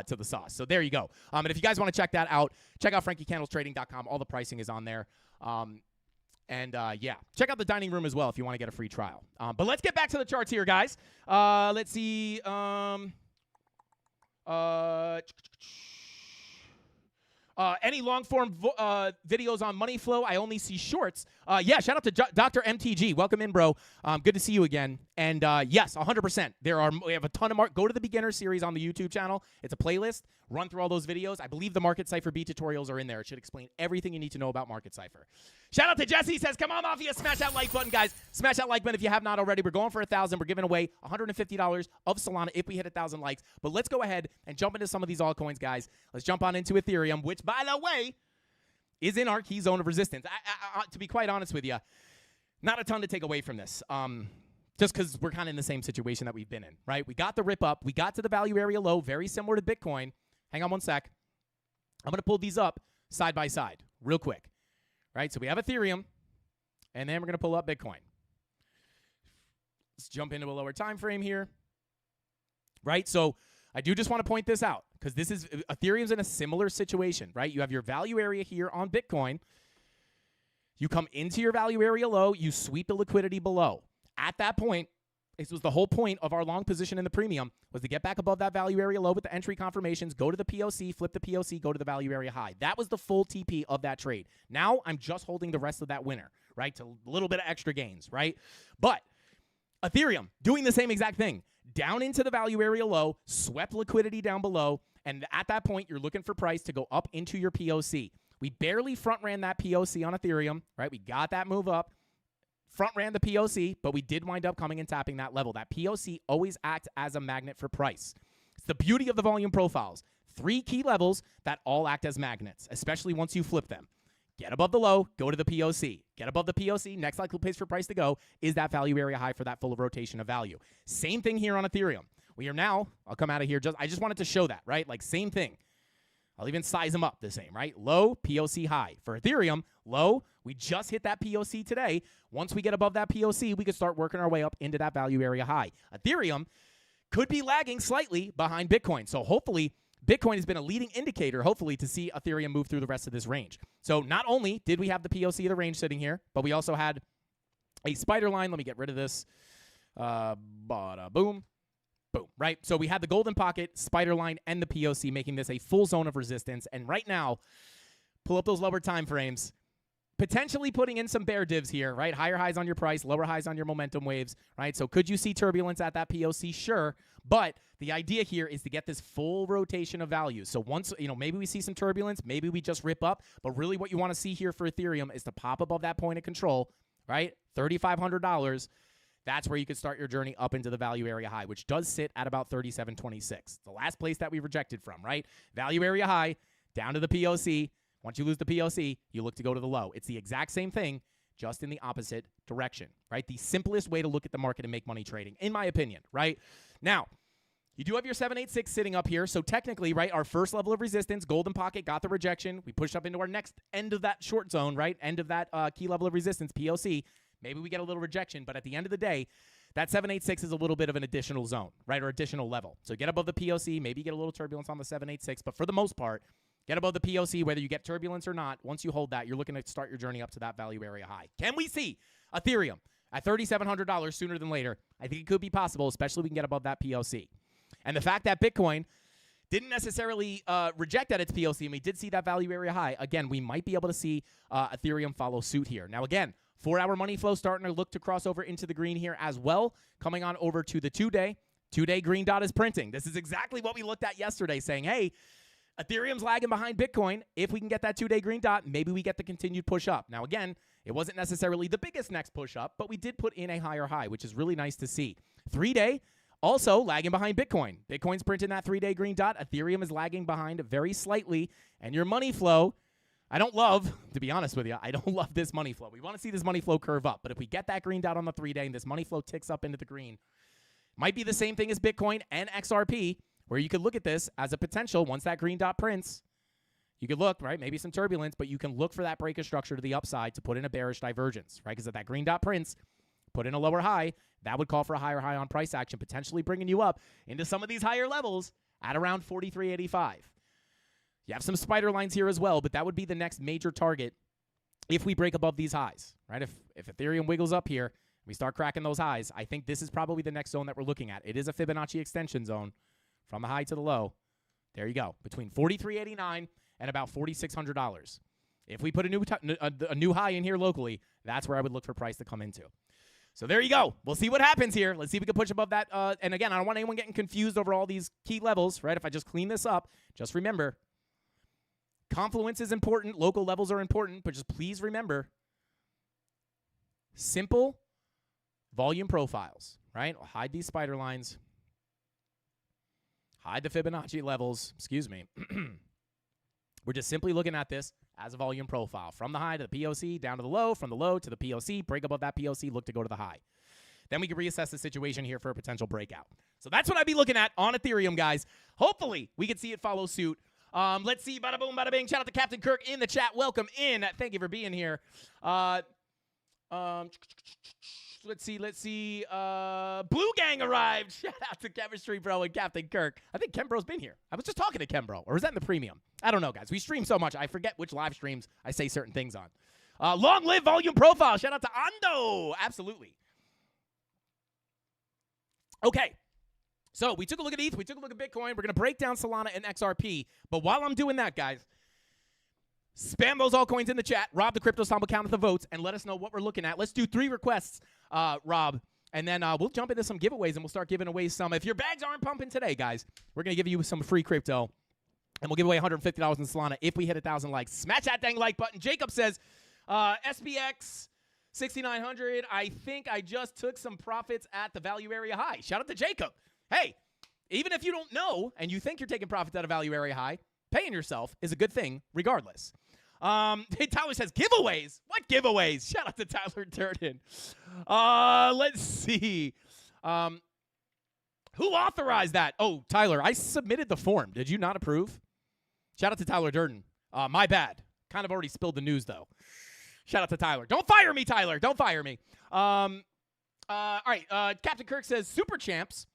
to the sauce. So there you go. And if you guys want to check that out, check out FrankieCandlesTrading.com. All the pricing is on there. Yeah, check out the dining room as well if you want to get a free trial. But let's get back to the charts here, guys. Let's see. Any long-form videos on money flow? I only see shorts. Yeah, shout out to Dr. MTG. Welcome in, bro. Good to see you again. And yes, 100%. We have a ton of go to the beginner series on the YouTube channel. It's a playlist. Run through all those videos. I believe the Market Cipher B tutorials are in there. It should explain everything you need to know about Market Cipher. Shout out to Jesse. Says, come on, Mafia. Smash that like button, guys. Smash that like button if you have not already. We're going for 1,000. We're giving away $150 of Solana if we hit 1,000 likes. But let's go ahead and jump into some of these altcoins, guys. Let's jump on into Ethereum, which, by the way, is in our key zone of resistance. To be quite honest with you, not a ton to take away from this. Just because we're kind of in the same situation that we've been in, right? We got the rip up. We got to the value area low, very similar to Bitcoin. Hang on one sec. I'm going to pull these up side by side real quick, right? So we have Ethereum, and then we're going to pull up Bitcoin. Let's jump into a lower time frame here, right? So I do just want to point this out because Ethereum's in a similar situation, right? You have your value area here on Bitcoin. You come into your value area low, you sweep the liquidity below. at that point, this was the whole point of our long position in the premium, was to get back above that value area low with the entry confirmations, go to the POC, flip the POC, go to the value area high. That was the full TP of that trade. Now I'm just holding the rest of that winner, right, to a little bit of extra gains, right? But Ethereum doing the same exact thing. Down into the value area low, swept liquidity down below, and at that point, you're looking for price to go up into your POC. We barely front ran that POC on Ethereum, right? We got that move up. Front ran the POC, but we did wind up coming and tapping that level. That POC always acts as a magnet for price. It's the beauty of the volume profiles. 3 key levels that all act as magnets, especially once you flip them. Get above the low, go to the POC. Get above the POC, next likely place for price to go is that value area high for that full rotation of value. Same thing here on Ethereum. We are now, I'll come out of here, I just wanted to show that, right? Like same thing. I'll even size them up the same, right? Low, POC, high. For Ethereum, low, we just hit that POC today. Once we get above that POC, we could start working our way up into that value area high. Ethereum could be lagging slightly behind Bitcoin. So hopefully, Bitcoin has been a leading indicator, hopefully, to see Ethereum move through the rest of this range. So not only did we have the POC of the range sitting here, but we also had a spider line. Let me get rid of this. Bada boom. Boom, right? So we had the golden pocket, spider line, and the POC, making this a full zone of resistance. And right now, pull up those lower time frames, potentially putting in some bear divs here, right? Higher highs on your price, lower highs on your momentum waves, right? So could you see turbulence at that POC? Sure. But the idea here is to get this full rotation of value. So once, maybe we see some turbulence, maybe we just rip up. But really what you want to see here for Ethereum is to pop above that point of control, right? $3,500. That's where you could start your journey up into the value area high, which does sit at about 37.26. The last place that we rejected from, right? Value area high, down to the POC. Once you lose the POC, you look to go to the low. It's the exact same thing, just in the opposite direction, right? The simplest way to look at the market and make money trading, in my opinion, right? Now, you do have your 786 sitting up here. So technically, right, our first level of resistance, golden pocket, got the rejection. We pushed up into our next end of that short zone, right? End of that key level of resistance, POC. Maybe we get a little rejection, but at the end of the day, that 786 is a little bit of an additional zone, right, or additional level. So get above the POC, maybe get a little turbulence on the 786, but for the most part, get above the POC, whether you get turbulence or not. Once you hold that, you're looking to start your journey up to that value area high. Can we see Ethereum at $3,700 sooner than later? I think it could be possible, especially if we can get above that POC. And the fact that Bitcoin didn't necessarily reject at its POC, and we did see that value area high, again, we might be able to see Ethereum follow suit here. Now, again, 4-hour money flow starting to look to cross over into the green here as well, coming on over to the 2-day. 2-day green dot is printing. This is exactly what we looked at yesterday, saying, hey, Ethereum's lagging behind Bitcoin. If we can get that 2-day green dot, maybe we get the continued push up. Now, again, it wasn't necessarily the biggest next push up, but we did put in a higher high, which is really nice to see. 3-day, also lagging behind Bitcoin. Bitcoin's printing that 3-day green dot. Ethereum is lagging behind very slightly. And your money flow, I don't love, to be honest with you, I don't love this money flow. We want to see this money flow curve up. But if we get that green dot on the 3-day and this money flow ticks up into the green, might be the same thing as Bitcoin and XRP, where you could look at this as a potential. Once that green dot prints, you could look, right, maybe some turbulence, but you can look for that break of structure to the upside to put in a bearish divergence, right? Because if that green dot prints, put in a lower high, that would call for a higher high on price action, potentially bringing you up into some of these higher levels at around 43.85. You have some spider lines here as well, but that would be the next major target if we break above these highs, right? If Ethereum wiggles up here, we start cracking those highs, I think this is probably the next zone that we're looking at. It is a Fibonacci extension zone from the high to the low. There you go, between 43.89 and about $4,600. If we put a new high in here locally, that's where I would look for price to come into. So there you go. We'll see what happens here. Let's see if we can push above that. And again, I don't want anyone getting confused over all these key levels, right? If I just clean this up, just remember, confluence is important. Local levels are important, but just please remember, simple volume profiles, right? I'll hide these spider lines. Hide the Fibonacci levels. Excuse me. We're just simply looking at this as a volume profile. From the high to the POC, down to the low, from the low to the POC, break above that POC, look to go to the high. Then we can reassess the situation here for a potential breakout. So that's what I'd be looking at on Ethereum, guys. Hopefully, we can see it follow suit. Let's see. Bada boom, bada bing. Shout out to Captain Kirk in the chat. Welcome in. Thank you for being here. Let's see. Blue Gang arrived. Shout out to Chemistry Bro and Captain Kirk. I think Ken Bro's been here. I was just talking to Ken Bro. Or is that in the premium? I don't know, guys. We stream so much, I forget which live streams I say certain things on. Long live volume profile. Shout out to Ando. Absolutely. Okay. So we took a look at ETH. We took a look at Bitcoin. We're going to break down Solana and XRP. But while I'm doing that, guys, spam those altcoins in the chat. Rob the Crypto Stomp count of the votes and let us know what we're looking at. Let's do 3 requests, Rob. And then we'll jump into some giveaways and we'll start giving away some. If your bags aren't pumping today, guys, we're going to give you some free crypto. And we'll give away $150 in Solana if we hit 1,000 likes. Smash that dang like button. Jacob says, SPX 6,900. I think I just took some profits at the value area high. Shout out to Jacob. Hey, even if you don't know and you think you're taking profits at a value area high, paying yourself is a good thing regardless. Tyler says, giveaways? What giveaways? Shout out to Tyler Durden. Let's see. Who authorized that? Oh, Tyler, I submitted the form. Did you not approve? Shout out to Tyler Durden. My bad. Kind of already spilled the news, though. Shout out to Tyler. Don't fire me, Tyler. Don't fire me. All right. Captain Kirk says, Super Champs.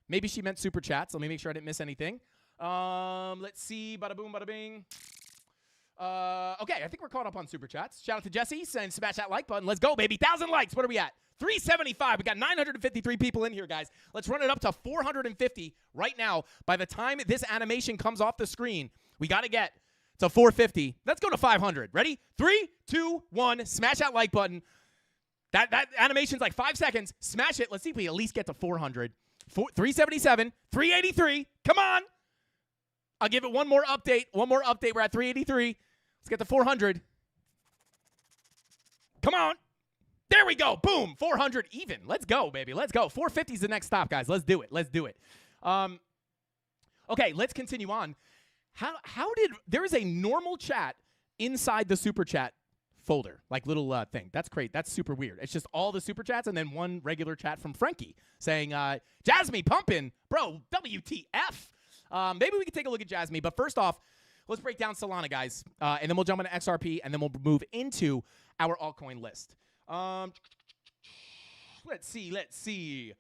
Maybe she meant Super Chats. Let me make sure I didn't miss anything. Let's see. Bada boom, bada bing. Okay, I think we're caught up on Super Chats. Shout out to Jesse saying smash that like button. Let's go, baby. 1,000 likes. What are we at? 375. We got 953 people in here, guys. Let's run it up to 450 right now. By the time this animation comes off the screen, we got to get to 450. Let's go to 500. Ready? 3, 2, 1. Smash that like button. That animation's like 5 seconds. Smash it. Let's see if we at least get to 400. 377, 383. Come on. I'll give it one more update. One more update. We're at 383. Let's get to 400. Come on. There we go. Boom. 400 even. Let's go, baby. Let's go. 450 is the next stop, guys. Let's do it. Let's do it. Okay, let's continue on. How did there is a normal chat inside the super chat folder, like little thing. That's great. That's super weird. It's just all the super chats and then one regular chat from Frankie saying, Jasmine pumping, bro, WTF. Maybe we can take a look at Jasmine, but first off, let's break down Solana, guys, and then we'll jump into XRP, and then we'll move into our altcoin list. Let's see.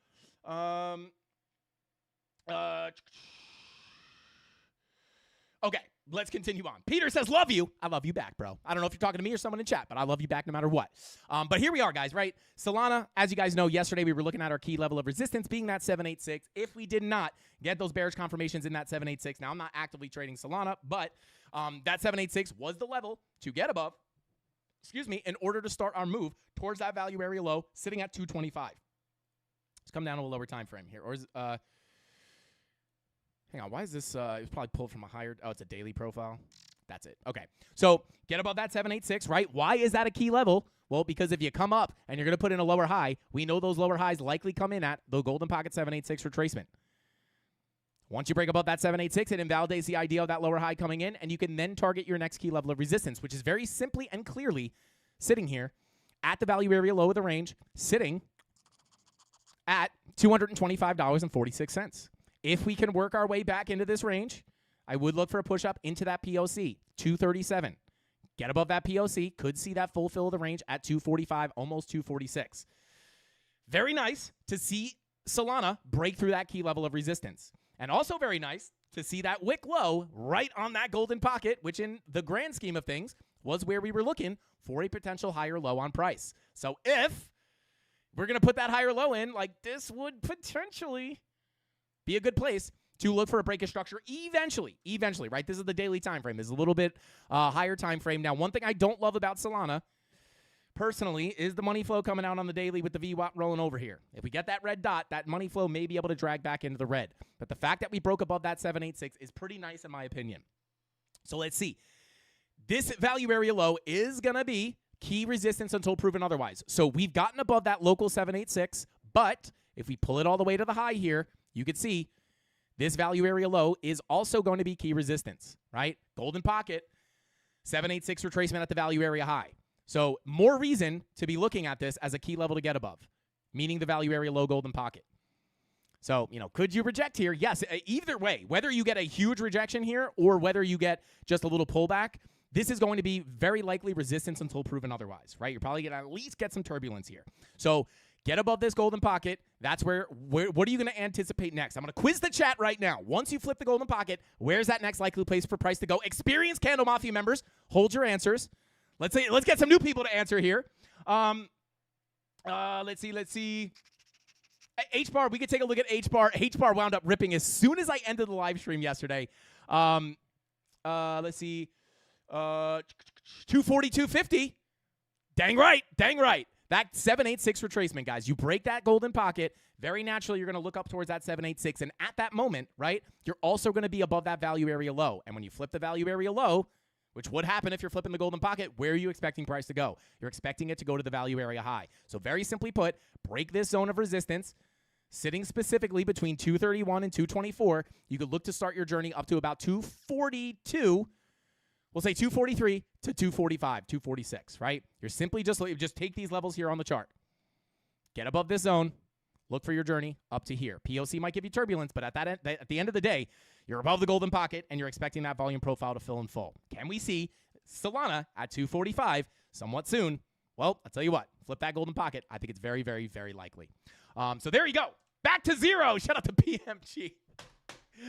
Okay, let's continue on. Peter says, love you. I love you back, bro. I don't know if you're talking to me or someone in chat, but I love you back no matter what. But here we are, guys, right? Solana, as you guys know, yesterday we were looking at our key level of resistance being that 786. If we did not get those bearish confirmations in that 786, now I'm not actively trading Solana, but that 786 was the level to get above, in order to start our move towards that value area low, sitting at 225. Let's come down to a lower time frame here. Or is hang on, why is this? It was probably pulled from a higher. Oh, it's a daily profile. That's it. Okay. So get above that 786, right? Why is that a key level? Well, because if you come up and you're going to put in a lower high, we know those lower highs likely come in at the golden pocket 786 retracement. Once you break above that 786, it invalidates the idea of that lower high coming in, and you can then target your next key level of resistance, which is very simply and clearly sitting here at the value area low of the range, sitting at $225.46. If we can work our way back into this range, I would look for a push up into that POC, 237. Get above that POC, could see that full fill of the range at 245, almost 246. Very nice to see Solana break through that key level of resistance. And also very nice to see that wick low right on that golden pocket, which in the grand scheme of things was where we were looking for a potential higher low on price. So if we're going to put that higher low in, like this would potentially be a good place to look for a break of structure eventually, right? This is the daily time frame. This is a little bit higher time frame. Now, one thing I don't love about Solana personally is the money flow coming out on the daily with the VWAP rolling over here. If we get that red dot, that money flow may be able to drag back into the red. But the fact that we broke above that 786 is pretty nice in my opinion. So let's see. This value area low is going to be key resistance until proven otherwise. So we've gotten above that local 786, but if we pull it all the way to the high here, you can see this value area low is also going to be key resistance, right? Golden pocket, 786 retracement at the value area high. So more reason to be looking at this as a key level to get above, meaning the value area low golden pocket. So, could you reject here? Yes, either way, whether you get a huge rejection here or whether you get just a little pullback, this is going to be very likely resistance until proven otherwise, right? You're probably going to at least get some turbulence here. So get above this golden pocket. That's where what are you going to anticipate next? I'm going to quiz the chat right now. Once you flip the golden pocket, where's that next likely place for price to go? Experienced CandleMafia members, hold your answers. Let's get some new people to answer here. Let's see. H-bar, we could take a look at H-bar. H-bar wound up ripping as soon as I ended the live stream yesterday. Let's see. 242.50. Dang right. That 786 retracement, guys. You break that golden pocket, very naturally you're going to look up towards that 786. And at that moment, right, you're also going to be above that value area low. And when you flip the value area low, which would happen if you're flipping the golden pocket, where are you expecting price to go? You're expecting it to go to the value area high. So very simply put, break this zone of resistance, sitting specifically between 231 and 224. You could look to start your journey up to about 242. We'll say 243 to 245, 246, right? You're simply just take these levels here on the chart. Get above this zone. Look for your journey up to here. POC might give you turbulence, but at the end of the day, you're above the golden pocket, and you're expecting that volume profile to fill in full. Can we see Solana at 245 somewhat soon? Well, I'll tell you what. Flip that golden pocket. I think it's very, very, very likely. So there you go. Back to zero. Shout out to PMG.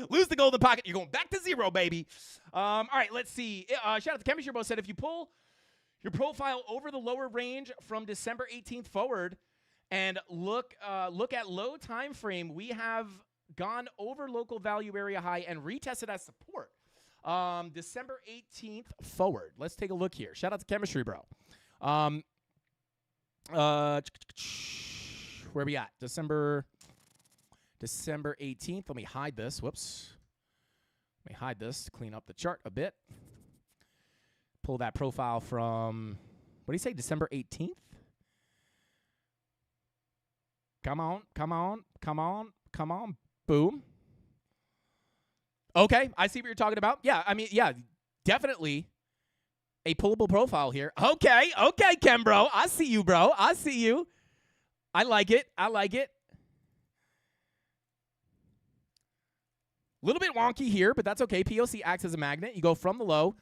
Lose the golden pocket. You're going back to zero, baby. All right, let's see. Shout out to Chemistry Bro said if you pull your profile over the lower range from December 18th forward and look at low time frame, we have gone over local value area high and retested as support. December 18th forward. Let's take a look here. Shout out to Chemistry Bro. Where we at? December 18th. Let me hide this. Whoops. Let me hide this to clean up the chart a bit. Pull that profile from, what do you say, December 18th? Come on. Boom. Okay, I see what you're talking about. Yeah, I mean, yeah, definitely a pullable profile here. Okay, Ken, bro. I see you, bro. I see you. I like it. A little bit wonky here, but that's okay. POC acts as a magnet. You go from the low,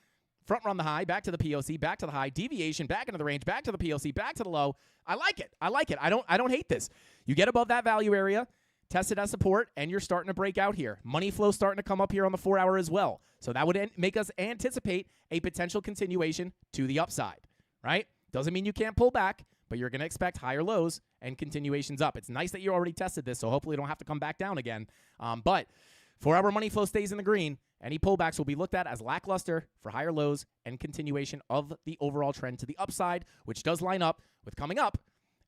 front run the high, back to the POC, back to the high, deviation, back into the range, back to the POC, back to the low. I like it. I don't hate this. You get above that value area, test it as support, and you're starting to break out here. Money flow starting to come up here on the 4 hour as well. So that would make us anticipate a potential continuation to the upside, right? Doesn't mean you can't pull back, but you're going to expect higher lows and continuations up. It's nice that you already tested this, so hopefully you don't have to come back down again. But 4 hour money flow stays in the green. Any pullbacks will be looked at as lackluster for higher lows and continuation of the overall trend to the upside, which does line up with coming up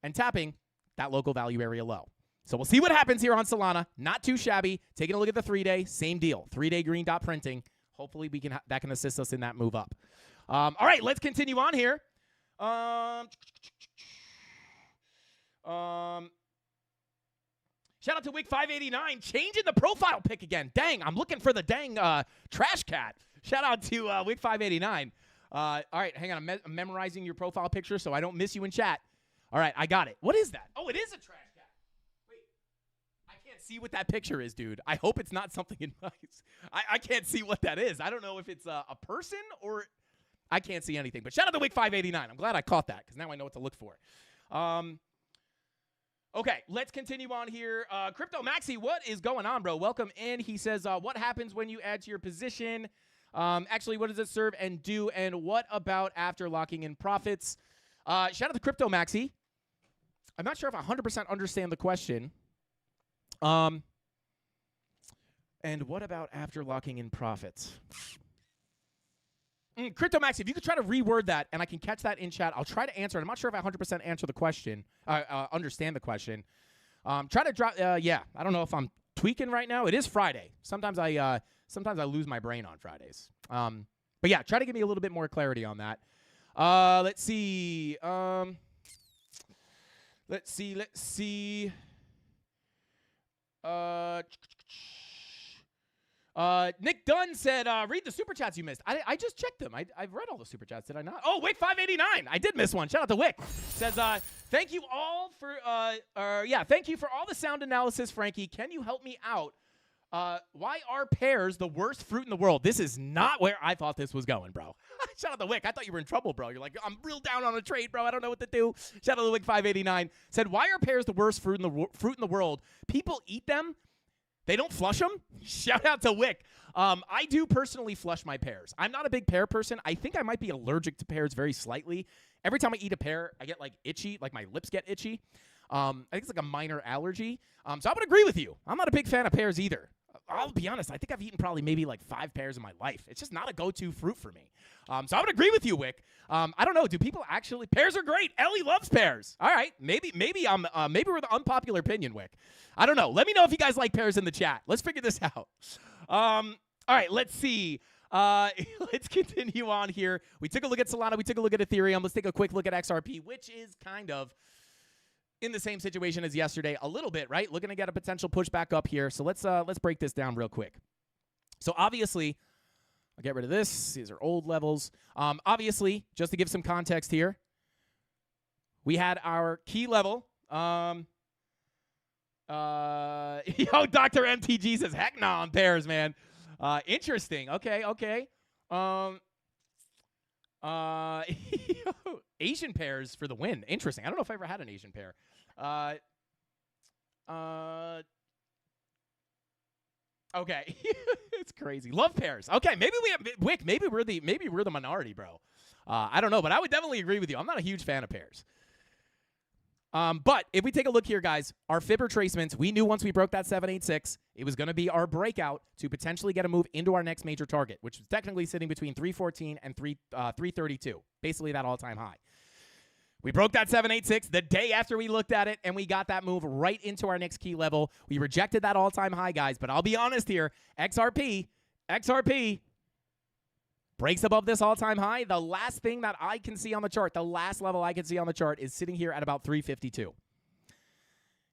and tapping that local value area low. So we'll see what happens here on Solana. Not too shabby. Taking a look at the 3-day, same deal. 3-day green dot printing. Hopefully that can assist us in that move up. All right, let's continue on here. Shout out to Wick589, changing the profile pic again. Dang, I'm looking for the dang trash cat. Shout out to Wick589. All right, hang on. I'm memorizing your profile picture so I don't miss you in chat. All right, I got it. What is that? Oh, it is a trash cat. Wait, I can't see what that picture is, dude. I hope it's not something nice. I can't see what that is. I don't know if it's a person or I can't see anything. But shout out to Wick589. I'm glad I caught that because now I know what to look for. Okay, let's continue on here. Crypto Maxi, what is going on, bro? Welcome in. He says, what happens when you add to your position? Actually, what does it serve and do? And what about after locking in profits? Shout out to Crypto Maxi. I'm not sure if I 100% understand the question. And what about after locking in profits? Crypto Maxi, if you could try to reword that and I can catch that in chat, I'll try to answer it. I'm not sure if I 100% answer the question, understand the question. Try to drop, yeah, I don't know if I'm tweaking right now. It is Friday. Sometimes I lose my brain on Fridays. But yeah, try to give me a little bit more clarity on that. Let's see. Let's see. Nick Dunn said, read the super chats you missed. I just checked them. I've read all the super chats, did I not? Oh, Wick589. I did miss one. Shout out to Wick. Says, thank you all for, thank you for all the sound analysis, Frankie. Can you help me out? Why are pears the worst fruit in the world? This is not where I thought this was going, bro. Shout out to Wick. I thought you were in trouble, bro. You're like, I'm real down on a trade, bro. I don't know what to do. Shout out to Wick589. Said, why are pears the worst fruit in the world? People eat them. They don't flush them? Shout out to Wick. I do personally flush my pears. I'm not a big pear person. I think I might be allergic to pears very slightly. Every time I eat a pear, I get like itchy, like my lips get itchy. I think it's like a minor allergy. So I would agree with you. I'm not a big fan of pears either. I'll be honest. I think I've eaten probably maybe like 5 pears in my life. It's just not a go-to fruit for me. So I would agree with you, Wick. I don't know. Do people actually? Pears are great. Ellie loves pears. All right. Maybe we're the unpopular opinion, Wick. I don't know. Let me know if you guys like pears in the chat. Let's figure this out. All right. Let's see. Let's continue on here. We took a look at Solana. We took a look at Ethereum. Let's take a quick look at XRP, which is kind of in the same situation as yesterday a little bit, right? Looking to get a potential pushback up here. So let's break this down real quick. So obviously, I'll get rid of this. These are old levels. Obviously, just to give some context here, we had our key level. Yo, Dr. MTG says, heck nah on pairs, man. Interesting. Okay. Asian pairs for the win. Interesting. I don't know if I ever had an Asian pair. Okay. It's crazy. Love pairs. Okay, maybe we have Wick, maybe we're the minority, bro. I don't know, but I would definitely agree with you. I'm not a huge fan of pairs. But if we take a look here, guys, our fib retracements, we knew once we broke that 786, it was going to be our breakout to potentially get a move into our next major target, which was technically sitting between 314 and 332, basically that all-time high. We broke that 786 the day after we looked at it, and we got that move right into our next key level. We rejected that all-time high, guys, but I'll be honest here, XRP breaks above this all-time high. The last thing that I can see on the chart, the last level I can see on the chart is sitting here at about 352.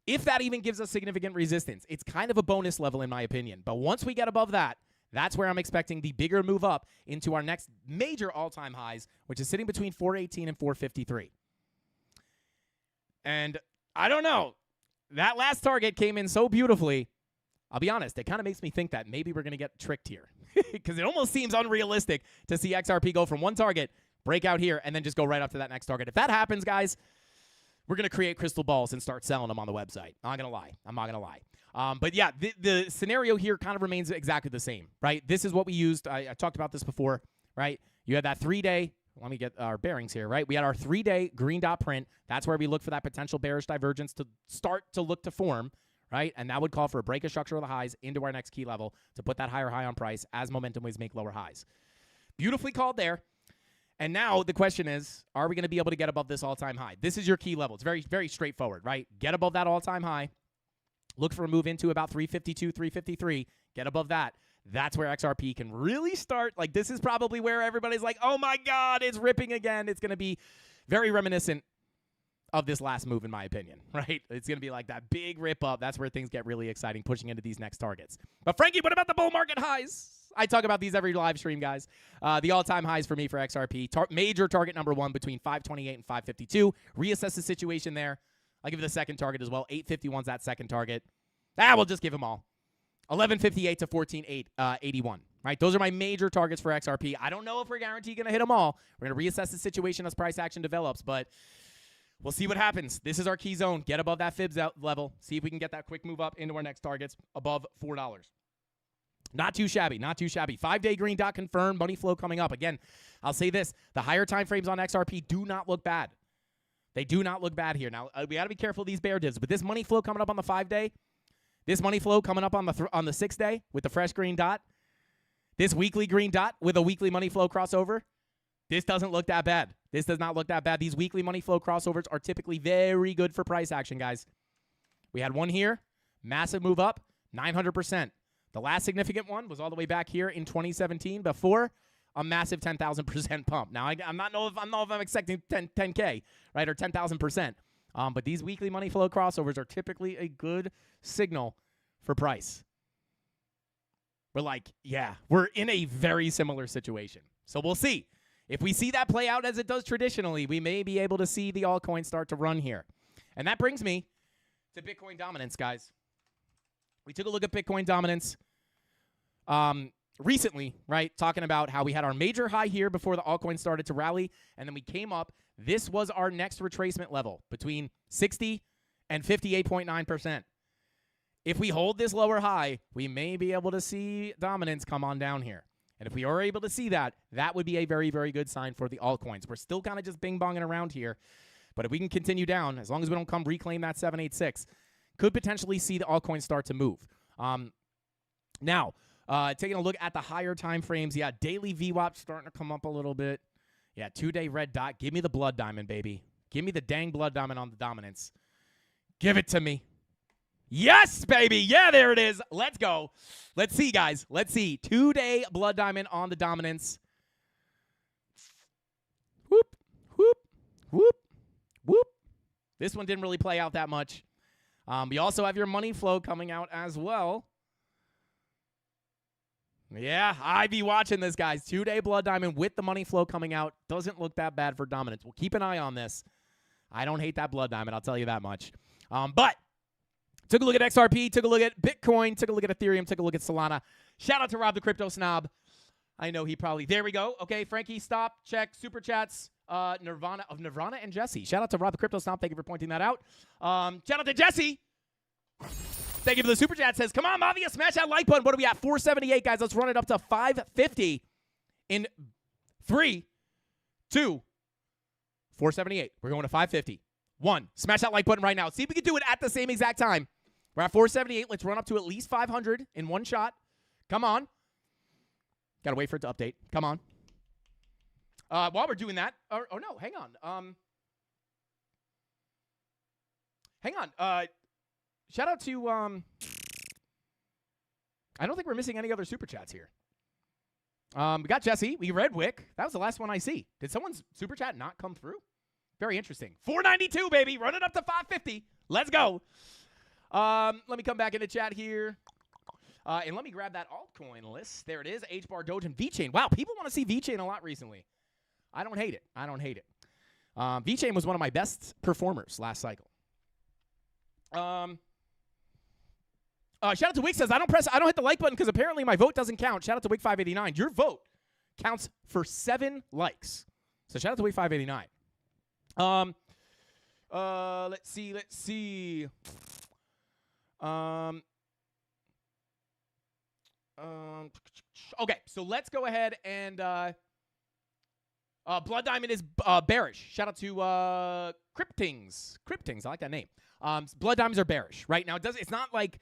If that even gives us significant resistance, it's kind of a bonus level in my opinion. But once we get above that, that's where I'm expecting the bigger move up into our next major all-time highs, which is sitting between 418 and 453. And I don't know. That last target came in so beautifully. I'll be honest, it kind of makes me think that maybe we're going to get tricked here. Because it almost seems unrealistic to see XRP go from one target, break out here, and then just go right up to that next target. If that happens, guys, we're going to create crystal balls and start selling them on the website. I'm not going to lie. But yeah, the scenario here kind of remains exactly the same, right? This is what we used. I talked about this before, right? You had that 3-day. Let me get our bearings here, right? We had our 3-day green dot print. That's where we look for that potential bearish divergence to start to look to form, right? And that would call for a break of structural highs into our next key level to put that higher high on price as momentum waves make lower highs. Beautifully called there. And now the question is, are we going to be able to get above this all-time high? This is your key level. It's very, very straightforward, right? Get above that all-time high. Look for a move into about 352, 353. Get above that. That's where XRP can really start. Like, this is probably where everybody's like, oh, my God, it's ripping again. It's going to be very reminiscent of this last move, in my opinion, right? It's going to be like that big rip up. That's where things get really exciting, pushing into these next targets. But, Frankie, what about the bull market highs? I talk about these every live stream, guys. The all-time highs for me for XRP. Major target number 1 between 528 and 552. Reassess the situation there. I'll give you the second target as well. 851's that second target. We'll just give them all. 1158 to 1481. Right? Those are my major targets for XRP. I don't know if we're guaranteed going to hit them all. We're going to reassess the situation as price action develops, but we'll see what happens. This is our key zone. Get above that fibs out level. See if we can get that quick move up into our next targets above $4. Not too shabby. Not too shabby. 5-day green dot confirmed. Money flow coming up. Again, I'll say this. The higher time frames on XRP do not look bad. They do not look bad here. Now, we got to be careful of these bear divs, but this money flow coming up on the 5-day, this money flow coming up on the 6-day with the fresh green dot, this weekly green dot with a weekly money flow crossover, this doesn't look that bad. This does not look that bad. These weekly money flow crossovers are typically very good for price action, guys. We had one here, massive move up, 900%. The last significant one was all the way back here in 2017 before a massive 10,000% pump. Now, I'm not know if I'm expecting 10K, right, or 10,000%. But these weekly money flow crossovers are typically a good signal for price. We're like, yeah, we're in a very similar situation. So we'll see. If we see that play out as it does traditionally, we may be able to see the altcoins start to run here. And that brings me to Bitcoin dominance, guys. We took a look at Bitcoin dominance recently, right? Talking about how we had our major high here before the altcoin started to rally, and then we came up. This was our next retracement level between 60 and 58.9%. If we hold this lower high, we may be able to see dominance come on down here. And if we are able to see that, that would be a very, very good sign for the altcoins. We're still kind of just bing-bonging around here But if we can continue down, as long as we don't come reclaim that 786, could potentially see the altcoin start to move. Now, taking a look at the higher time frames, yeah, daily VWAP starting to come up a little bit. Yeah, 2-day red dot. Give me the blood diamond, baby. Give me the dang blood diamond on the dominance. Give it to me. Yes, baby. Yeah, there it is. Let's go. Let's see, guys. Let's see. 2-day blood diamond on the dominance. Whoop, whoop, whoop, whoop. This one didn't really play out that much. You also have your money flow coming out as well. Yeah, I be watching this, guys. 2-day blood diamond with the money flow coming out. Doesn't look that bad for dominance. We'll keep an eye on this. I don't hate that blood diamond, I'll tell you that much. But took a look at XRP, took a look at Bitcoin, took a look at Ethereum, took a look at Solana. Shout out to Rob the Crypto Snob. I know he probably... There we go. Okay, Frankie, stop, check, super chats. Nirvana and Jesse. Shout out to Rob the Crypto Snob. Thank you for pointing that out. Shout out to Jesse. Thank you for the super chat. Says, come on, Mafia, smash that like button. What are we at? 478, guys. Let's run it up to 550 in 3, 2, 478. We're going to 550. 1. Smash that like button right now. See if we can do it at the same exact time. We're at 478. Let's run up to at least 500 in one shot. Come on. Got to wait for it to update. Come on. While we're doing that, oh no, hang on. Hang on. Shout out to, I don't think we're missing any other super chats here. We got Jesse. We read Wick. That was the last one I see. Did someone's super chat not come through? Very interesting. 492, baby. Run it up to 550. Let's go. Let me come back into chat here. And let me grab that altcoin list. There it is. HBAR, Doge, and VeChain. Wow, people want to see VeChain a lot recently. I don't hate it. I don't hate it. VeChain was one of my best performers last cycle. Shout out to Wick says, I don't hit the like button because apparently my vote doesn't count. Shout out to Wick 589. Your vote counts for 7 likes. So shout out to Wick 589. Let's see. Okay, so let's go ahead and Blood Diamond is bearish. Shout out to Cryptings. I like that name. Blood Diamonds are bearish, right? Now it's not like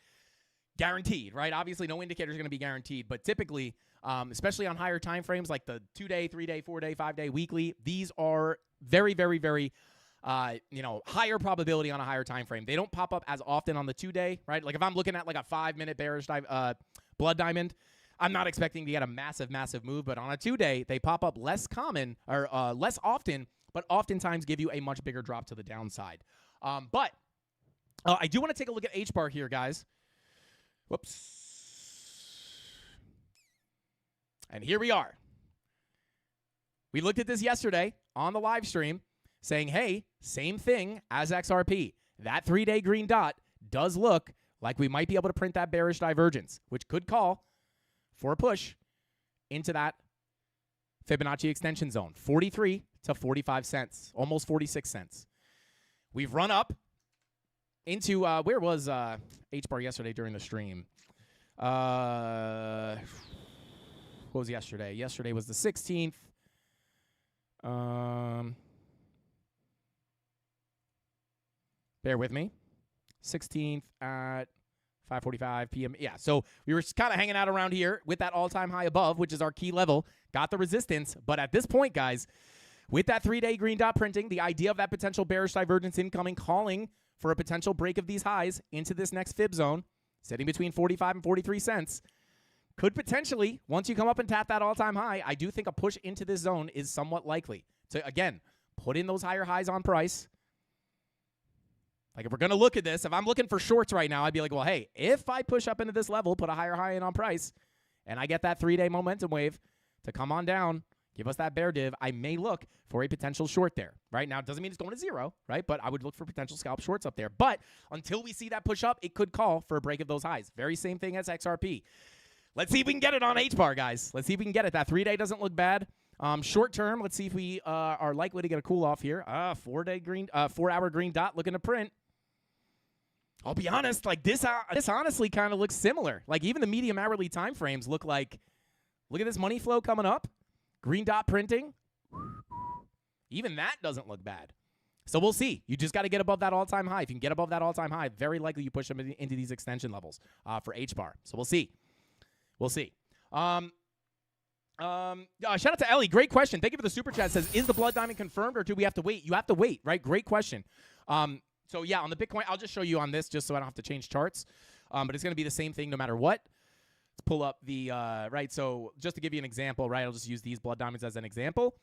guaranteed, right? Obviously no indicator is going to be guaranteed, but typically, especially on higher time frames like the 2-day, 3-day, 4-day, 5-day, weekly, these are very, very, very higher probability on a higher time frame. They don't pop up as often on the 2-day, right? Like if I'm looking at like a 5-minute bearish Blood Diamond, I'm not expecting to get a massive, massive move, but on a 2-day, they pop up less common or less often, but oftentimes give you a much bigger drop to the downside. But I do want to take a look at HBAR here, guys. Whoops. And here we are. We looked at this yesterday on the live stream saying, hey, same thing as XRP. That 3-day green dot does look like we might be able to print that bearish divergence, which could call for a push into that Fibonacci extension zone, 43 to 45 cents, almost 46 cents. We've run up into, where was HBAR yesterday during the stream? What was yesterday? Yesterday was the 16th. Bear with me. 16th at 5:45 p.m. Yeah, so we were kind of hanging out around here with that all-time high above, which is our key level. Got the resistance, but at this point, guys, with that 3-day green dot printing, the idea of that potential bearish divergence incoming, calling for a potential break of these highs into this next fib zone, sitting between 45 and 43 cents, could potentially, once you come up and tap that all-time high, I do think a push into this zone is somewhat likely. So, again, put in those higher highs on price. Like, if we're going to look at this, if I'm looking for shorts right now, I'd be like, well, hey, if I push up into this level, put a higher high in on price, and I get that 3-day momentum wave to come on down, give us that bear div, I may look for a potential short there, right? Now, it doesn't mean it's going to zero, right? But I would look for potential scalp shorts up there. But until we see that push up, it could call for a break of those highs. Very same thing as XRP. Let's see if we can get it on HBAR, guys. Let's see if we can get it. That 3-day doesn't look bad. Short term, let's see if we are likely to get a cool off here. 4-hour green dot looking to print. I'll be honest, like this honestly kind of looks similar. Like even the medium hourly time frames look like, look at this money flow coming up. Green dot printing. Even that doesn't look bad. So we'll see. You just got to get above that all-time high. If you can get above that all-time high, very likely you push them into these extension levels for H-bar. So we'll see. We'll see. Shout out to Ellie. Great question. Thank you for the super chat. It says, is the blood diamond confirmed or do we have to wait? You have to wait, right? Great question. So yeah, on the Bitcoin, I'll just show you on this just so I don't have to change charts. But it's going to be the same thing no matter what. Let's pull up the, right, so just to give you an example, right, I'll just use these blood diamonds as an example.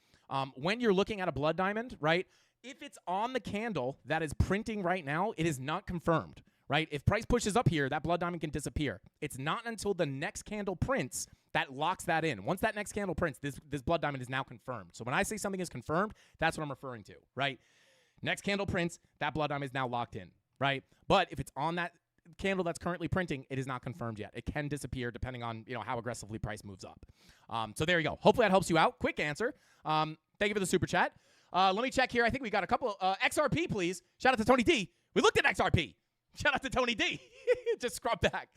When you're looking at a blood diamond, right, if it's on the candle that is printing right now, it is not confirmed, right? If price pushes up here, that blood diamond can disappear. It's not until the next candle prints that locks that in. Once that next candle prints, this blood diamond is now confirmed. So when I say something is confirmed, that's what I'm referring to, right? Next candle prints, that blood diamond is now locked in, right? But if it's on that candle that's currently printing, it is not confirmed yet. It can disappear depending on, you know, how aggressively price moves up. So there you go. Hopefully that helps you out. Quick answer. Thank you for the super chat. Let me check here. I think we got a couple. XRP, please. Shout out to Tony D. We looked at XRP. Shout out to Tony D. Just scrub back.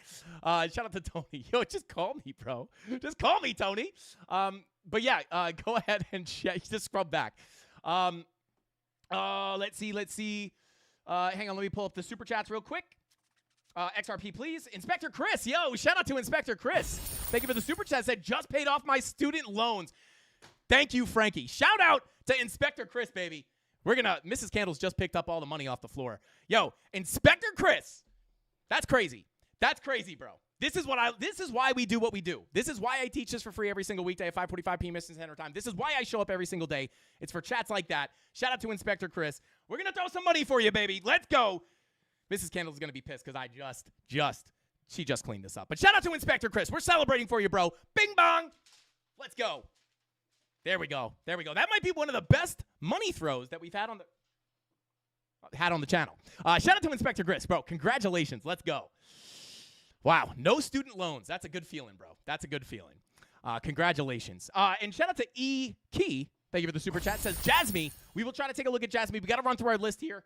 Shout out to Tony. Yo, just call me, bro. Just call me, Tony. But yeah, go ahead and check. Just scrub back. Let's see. Hang on, let me pull up the super chats real quick. XRP, please. Inspector Chris. Yo, shout out to Inspector Chris. Thank you for the super chat. Said, just paid off my student loans. Thank you, Frankie. Shout out to Inspector Chris, baby. Mrs. Candles just picked up all the money off the floor. Yo, Inspector Chris. That's crazy. That's crazy, bro. This is why we do what we do. This is why I teach this for free every single weekday at 5:45 p.m. Eastern Standard Time. This is why I show up every single day. It's for chats like that. Shout out to Inspector Chris. We're going to throw some money for you, baby. Let's go. Mrs. Candles is going to be pissed because I she just cleaned this up. But shout out to Inspector Chris. We're celebrating for you, bro. Bing bong. Let's go. There we go. There we go. That might be one of the best money throws that we've had on the channel. Shout out to Inspector Chris, bro. Congratulations. Let's go. Wow. No student loans. That's a good feeling, bro. That's a good feeling. Congratulations. And shout out to E Key. Thank you for the super chat. It says, Jasmine. We will try to take a look at Jasmine. We got to run through our list here.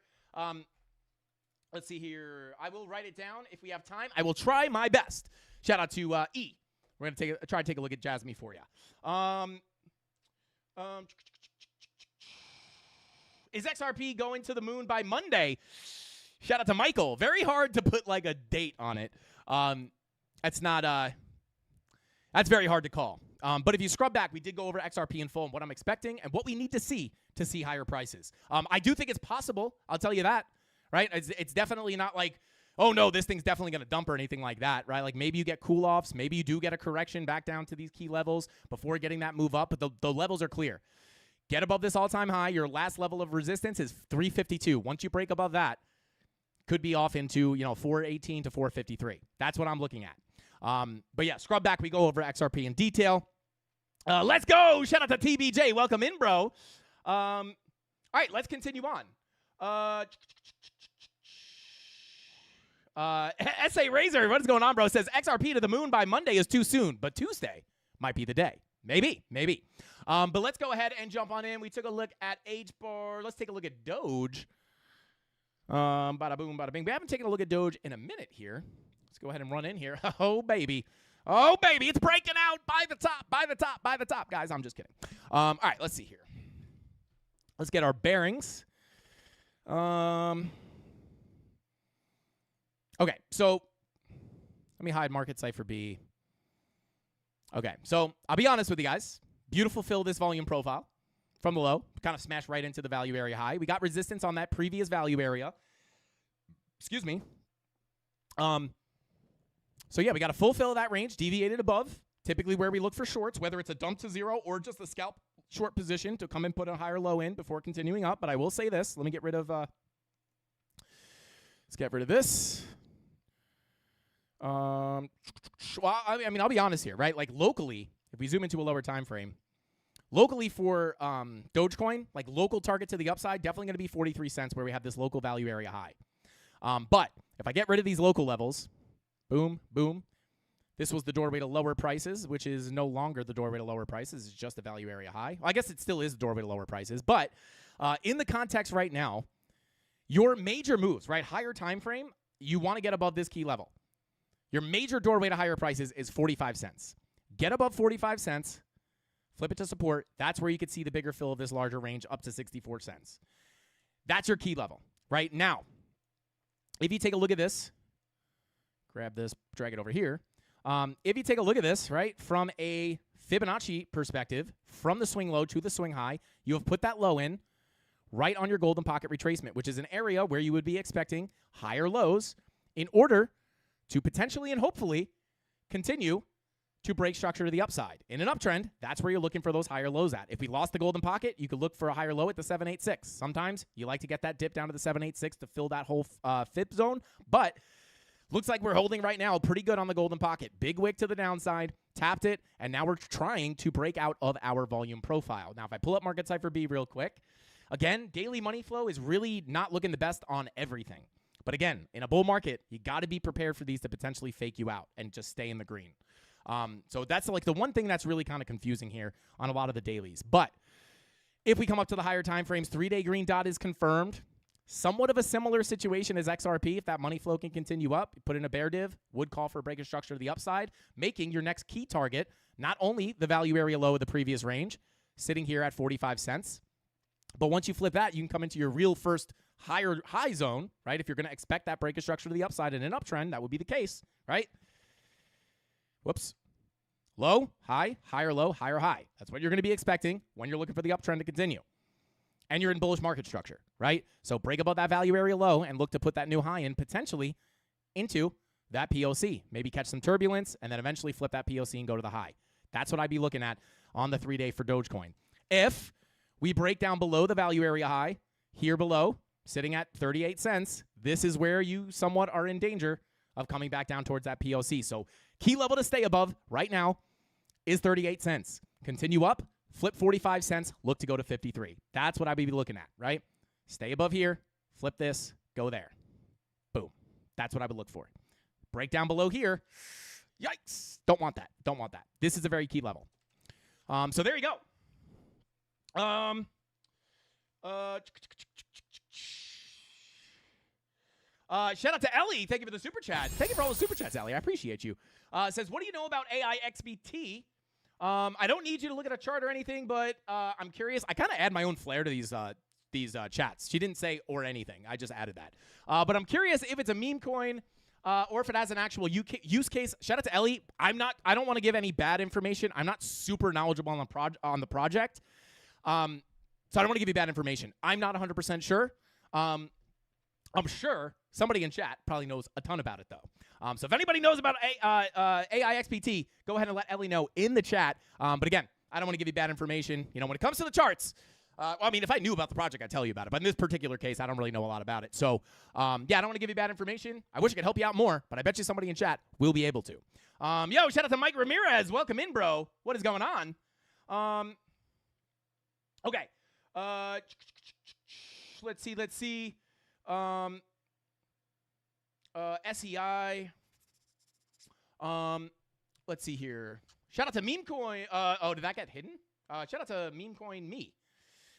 Let's see here. I will write it down if we have time. I will try my best. Shout out to E. We're going to try to take a look at Jasmine for you. Is XRP going to the moon by Monday? Shout out to Michael. Very hard to put like a date on it. That's very hard to call. But if you scrub back, we did go over XRP in full and what I'm expecting and what we need to see higher prices. I do think it's possible. I'll tell you that. Right? It's definitely not like, oh, no, this thing's definitely going to dump or anything like that, right? Like maybe you get cool-offs. Maybe you do get a correction back down to these key levels before getting that move up. But the levels are clear. Get above this all-time high. Your last level of resistance is 352. Once you break above that, could be off into, 418 to 453. That's what I'm looking at. But, yeah, scrub back. We go over XRP in detail. Let's go. Shout out to TBJ. Welcome in, bro. All right, let's continue on. SA Razor, what is going on, bro? Says XRP to the moon by Monday is too soon, but Tuesday might be the day. Maybe. But let's go ahead and jump on in. We took a look at H-bar. Let's take a look at Doge. Bada boom, bada bing. We haven't taken a look at Doge in a minute here. Let's go ahead and run in here. Oh, baby. It's breaking out by the top. Guys, I'm just kidding. All right, let's see here. Let's get our bearings. Okay, so let me hide market cipher B. Okay, so I'll be honest with you guys. Beautiful fill this volume profile from the low. Kind of smashed right into the value area high. We got resistance on that previous value area. Excuse me. So yeah, we got a full fill of that range, deviated above. Typically where we look for shorts, whether it's a dump to zero or just a scalp short position to come and put a higher low in before continuing up. But I will say this. Let me get rid of let's get rid of this. Well, I mean, I'll be honest here, right? Like locally, if we zoom into a lower time frame, locally for Dogecoin, like local target to the upside, definitely going to be 43 cents where we have this local value area high. But if I get rid of these local levels, boom, boom, this was the doorway to lower prices, which is no longer the doorway to lower prices. It's just a value area high. Well, I guess it still is the doorway to lower prices. But in the context right now, your major moves, right, higher time frame, you want to get above this key level. Your major doorway to higher prices is 45 cents. Get above 45 cents, flip it to support. That's where you could see the bigger fill of this larger range up to 64 cents. That's your key level. Right now, if you take a look at this, grab this, drag it over here. If you take a look at this, right, from a Fibonacci perspective, from the swing low to the swing high, you have put that low in right on your golden pocket retracement, which is an area where you would be expecting higher lows in order to potentially and hopefully continue to break structure to the upside. In an uptrend, that's where you're looking for those higher lows at. If we lost the golden pocket, you could look for a higher low at the 786. Sometimes you like to get that dip down to the 786 to fill that whole fib zone, but looks like we're holding right now pretty good on the golden pocket. Big wick to the downside, tapped it, and now we're trying to break out of our volume profile. Now, if I pull up Market Cipher B real quick, again, daily money flow is really not looking the best on everything. But again, in a bull market, you got to be prepared for these to potentially fake you out and just stay in the green. So that's like the one thing that's really kind of confusing here on a lot of the dailies. But if we come up to the higher time frames, 3-day green dot is confirmed. Somewhat of a similar situation as XRP. If that money flow can continue up, you put in a bear div, would call for a break of structure to the upside, making your next key target not only the value area low of the previous range, sitting here at 45 cents, but once you flip that, you can come into your real first higher high zone, right? If you're going to expect that break of structure to the upside in an uptrend, that would be the case, right? Whoops. Low, high, higher low, higher high. That's what you're going to be expecting when you're looking for the uptrend to continue. And you're in bullish market structure, right? So break above that value area low and look to put that new high in potentially into that POC. Maybe catch some turbulence and then eventually flip that POC and go to the high. That's what I'd be looking at on the 3-day for Dogecoin. If we break down below the value area high, here below, sitting at 38 cents, this is where you somewhat are in danger of coming back down towards that POC. So key level to stay above right now is 38 cents. Continue up, flip 45 cents, look to go to 53. That's what I'd be looking at, right? Stay above here, flip this, go there. Boom. That's what I would look for. Break down below here. Yikes. Don't want that. Don't want that. This is a very key level. So there you go. Shout out to Ellie. Thank you for the super chat. Thank you for all the super chats, Ellie. I appreciate you. Says, what do you know about AIXBT? I don't need you to look at a chart or anything, but I'm curious. I kind of add my own flair to these chats. She didn't say or anything. I just added that. But I'm curious if it's a meme coin or if it has an actual use case. Shout out to Ellie. I don't want to give any bad information. I'm not super knowledgeable on the project. So I don't want to give you bad information. I'm not 100% sure. I'm sure somebody in chat probably knows a ton about it, though. So if anybody knows about AIXPT, go ahead and let Ellie know in the chat. But again, I don't want to give you bad information. You know, when it comes to the charts, I mean, if I knew about the project, I'd tell you about it. But in this particular case, I don't really know a lot about it. So, yeah, I don't want to give you bad information. I wish I could help you out more, but I bet you somebody in chat will be able to. Yo, shout out to Mike Ramirez. Welcome in, bro. What is going on? Okay. Let's see. SEI. Let's see here. Shout out to Meme Coin. Oh, did that get hidden? Shout out to Meme Coin Me.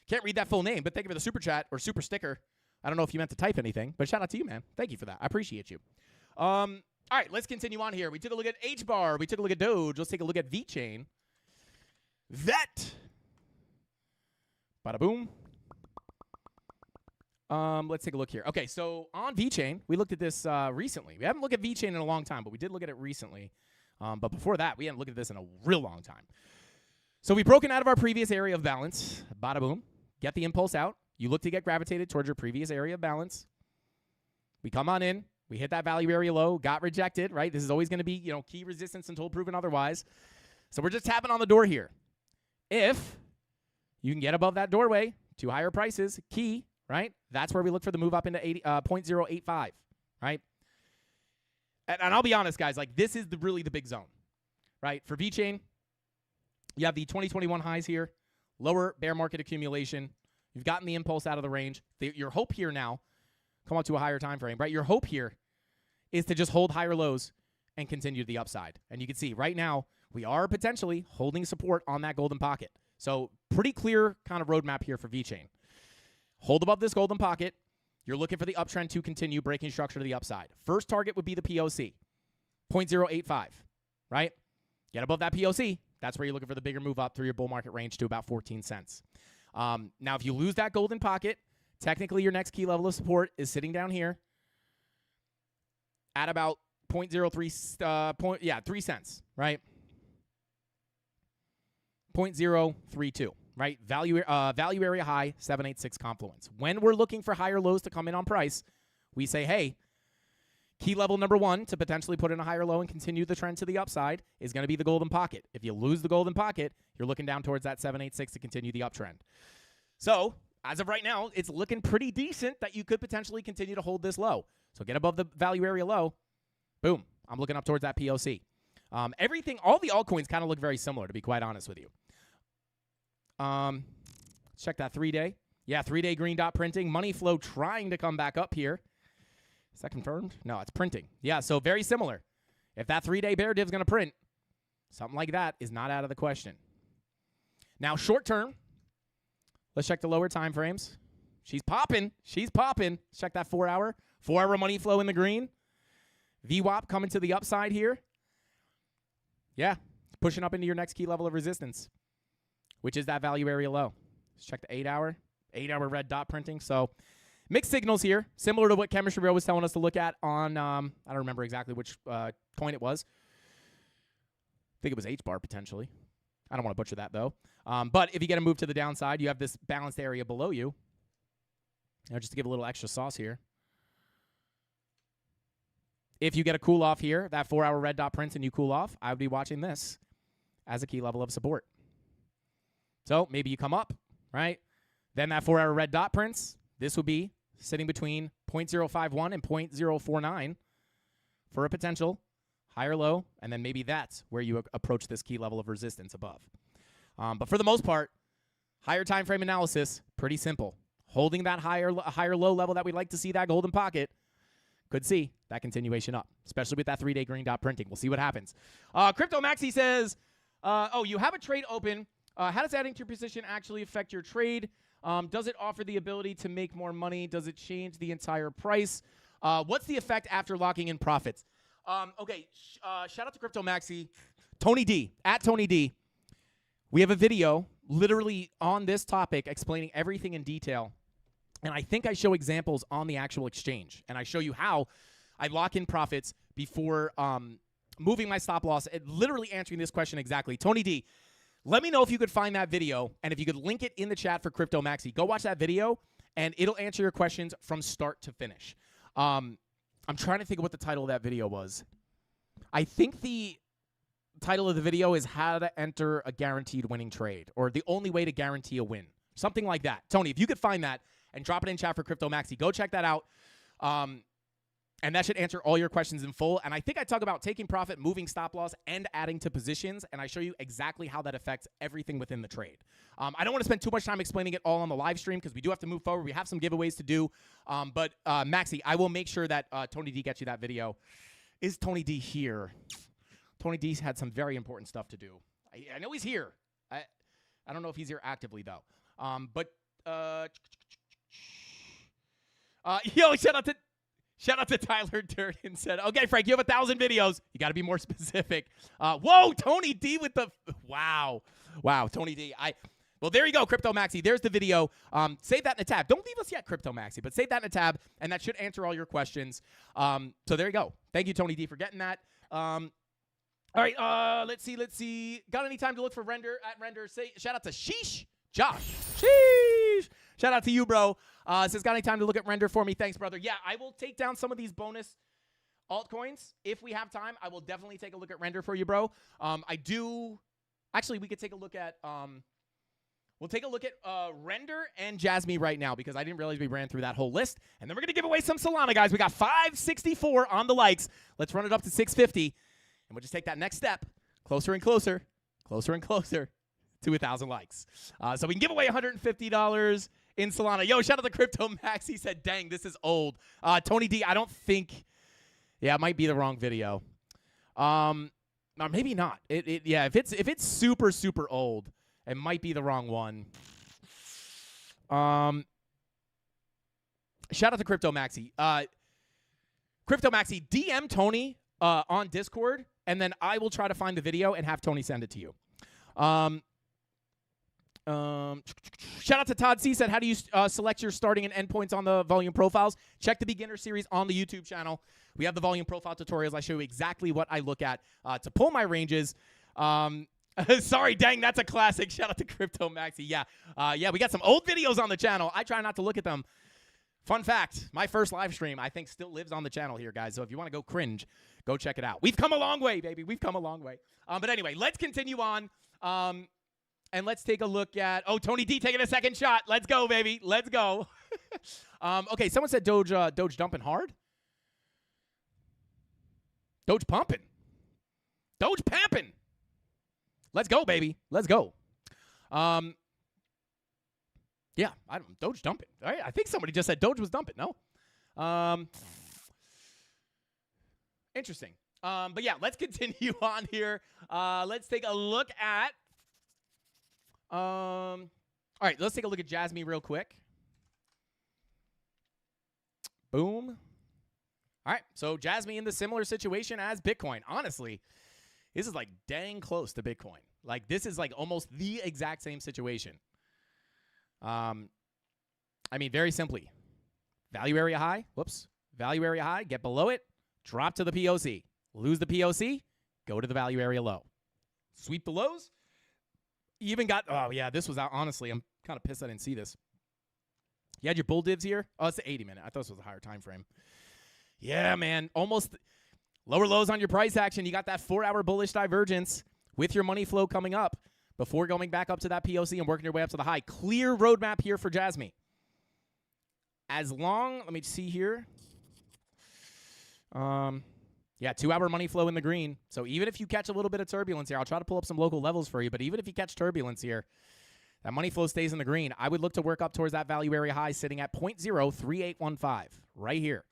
Can't read that full name, but thank you for the super chat or super sticker. I don't know if you meant to type anything, but shout out to you, man. Thank you for that. I appreciate you. All right, let's continue on here. We took a look at H-Bar. We took a look at Doge. Let's take a look at VeChain. Vet. Bada boom. Let's take a look here. Okay, so on VeChain, we looked at this recently. We haven't looked at VeChain in a long time, but we did look at it recently. But before that, we hadn't looked at this in a real long time. So we've broken out of our previous area of balance. Bada boom. Get the impulse out. You look to get gravitated towards your previous area of balance. We come on in. We hit that value area low. Got rejected, right? This is always going to be, you know, key resistance until proven otherwise. So we're just tapping on the door here. If you can get above that doorway to higher prices, key, right? That's where we look for the move up into 0.085, right? And I'll be honest, guys, like this is really the big zone, right? For VeChain, you have the 2021 highs here, lower bear market accumulation. You've gotten the impulse out of the range. Your hope here now, come up to a higher time frame, right? Your hope here is to just hold higher lows and continue to the upside. And you can see right now, we are potentially holding support on that golden pocket. So pretty clear kind of roadmap here for VeChain. Hold above this golden pocket. You're looking for the uptrend to continue breaking structure to the upside. First target would be the POC, 0.085, right? Get above that POC. That's where you're looking for the bigger move up through your bull market range to about 14 cents. Now, if you lose that golden pocket, Technically, your next key level of support is sitting down here at about 0.03, 3 cents, right? 0.032, right? Value area high, 786 confluence. When we're looking for higher lows to come in on price, we say, hey, key level number 1 to potentially put in a higher low and continue the trend to the upside is going to be the golden pocket. If you lose the golden pocket, you're looking down towards that 786 to continue the uptrend. So, as of right now, it's looking pretty decent that you could potentially continue to hold this low. So get above the value area low. Boom. I'm looking up towards that POC. All the altcoins kind of look very similar, to be quite honest with you. Let's check that 3-day. Yeah, 3-day green dot printing. Money flow trying to come back up here. Is that confirmed? No, it's printing. Yeah, so very similar. If that 3-day bear div's going to print, something like that is not out of the question. Now, short term, let's check the lower time frames. She's popping. She's popping. Let's check that 4-hour. 4-hour money flow in the green. VWAP coming to the upside here. Yeah, pushing up into your next key level of resistance, which is that value area low. Let's check the 8-hour. 8-hour red dot printing. So mixed signals here, similar to what Chemistry Bro was telling us to look at on, I don't remember exactly which coin it was. I think it was H-bar potentially. I don't want to butcher that, though. But if you get a move to the downside, you have this balanced area below you. Just to give a little extra sauce here. If you get a cool off here, that 4-hour red dot prints and you cool off, I would be watching this as a key level of support. So maybe you come up, right? Then that 4-hour red dot prints. This would be sitting between 0.051 and 0.049 for a potential higher low, and then maybe that's where you approach this key level of resistance above. But for the most part, higher time frame analysis, pretty simple. Holding that higher low level that we'd like to see, that golden pocket, could see that continuation up, especially with that 3-day green dot printing. We'll see what happens. Crypto Maxi says, you have a trade open. How does adding to your position actually affect your trade? Does it offer the ability to make more money? Does it change the entire price? What's the effect after locking in profits? Okay, shout out to Crypto Maxi. Tony D, at Tony D. We have a video literally on this topic explaining everything in detail. And I think I show examples on the actual exchange. And I show you how I lock in profits before moving my stop loss, and literally answering this question exactly. Tony D, let me know if you could find that video, and if you could link it in the chat for Crypto Maxi. Go watch that video, and it'll answer your questions from start to finish. I'm trying to think of what the title of that video was. I think the title of the video is How to Enter a Guaranteed Winning Trade, or The Only Way to Guarantee a Win. Something like that. Tony, if you could find that and drop it in chat for Crypto Maxi, go check that out. And that should answer all your questions in full. And I think I talk about taking profit, moving stop loss, and adding to positions, and I show you exactly how that affects everything within the trade. I don't want to spend too much time explaining it all on the live stream because we do have to move forward. We have some giveaways to do. But Maxi, I will make sure that Tony D gets you that video. Is Tony D here? Tony D's had some very important stuff to do. I know he's here. I don't know if he's here actively, though. Yo, shout out to Tyler Durden said, okay, Frank, you have 1,000 videos. You got to be more specific. Whoa, Tony D with the, wow, Tony D. Well, there you go, Crypto Maxi. There's the video. Save that in a tab. Don't leave us yet, Crypto Maxi, but save that in a tab, and that should answer all your questions. So there you go. Thank you, Tony D, for getting that. All right, let's see. Got any time to look for Render at Render? Shout out to Sheesh. Josh. Sheesh. Shout out to you, bro. Says, got any time to look at Render for me? Thanks, brother. Yeah, I will take down some of these bonus altcoins. If we have time, I will definitely take a look at Render for you, bro. Actually, we could take a look at, we'll take a look at Render and Jasmine right now because I didn't realize we ran through that whole list. And then we're going to give away some Solana, guys. We got 564 on the likes. Let's run it up to 650. And we'll just take that next step closer and closer to 1,000 likes. So we can give away $150 in Solana. Yo, shout out to Crypto Max. He said, dang, this is old. Tony D, I don't think, yeah, it might be the wrong video. Or maybe not. Yeah, if it's super, super old, it might be the wrong one. Shout out to Crypto Maxi. Crypto Maxi, DM Tony on Discord, and then I will try to find the video and have Tony send it to you. Shout out to Todd C. Said, how do you select your starting and end points on the volume profiles? Check the beginner series on the YouTube channel. We have the volume profile tutorials. I show you exactly what I look at to pull my ranges. Sorry, dang, that's a classic. Shout out to Crypto Maxi. Yeah, we got some old videos on the channel. I try not to look at them. Fun fact, my first live stream, I think, still lives on the channel here, guys. So if you want to go cringe, go check it out. We've come a long way, baby. We've come a long way. But anyway, let's continue on. And let's take a look at, Tony D taking a second shot. Let's go, baby. Let's go. Okay, someone said Doge dumping hard. Doge pumping. Doge pamping. Let's go, baby. Let's go. Yeah, Doge dumping. All right, I think somebody just said Doge was dumping. No? Interesting. But yeah, let's continue on here. Let's take a look at all right, let's take a look at Jasmine real quick. Boom. All right, so Jasmine in the similar situation as Bitcoin. Honestly, this is like dang close to Bitcoin. Like this is like almost the exact same situation. I mean, very simply, value area high. Whoops. Value area high. Get below it. Drop to the POC. Lose the POC. Go to the value area low. Sweep the lows. You even got, oh, yeah, this was out. Honestly, I'm kind of pissed I didn't see this. You had your bull divs here. Oh, it's the 80-minute. I thought this was a higher time frame. Yeah, man. Almost lower lows on your price action. You got that 4-hour bullish divergence with your money flow coming up before going back up to that POC and working your way up to the high. Clear roadmap here for Jasmine. As long, let me see here. Yeah, 2-hour money flow in the green. So even if you catch a little bit of turbulence here, I'll try to pull up some local levels for you, but even if you catch turbulence here, that money flow stays in the green. I would look to work up towards that value area high sitting at 0.03815 right here.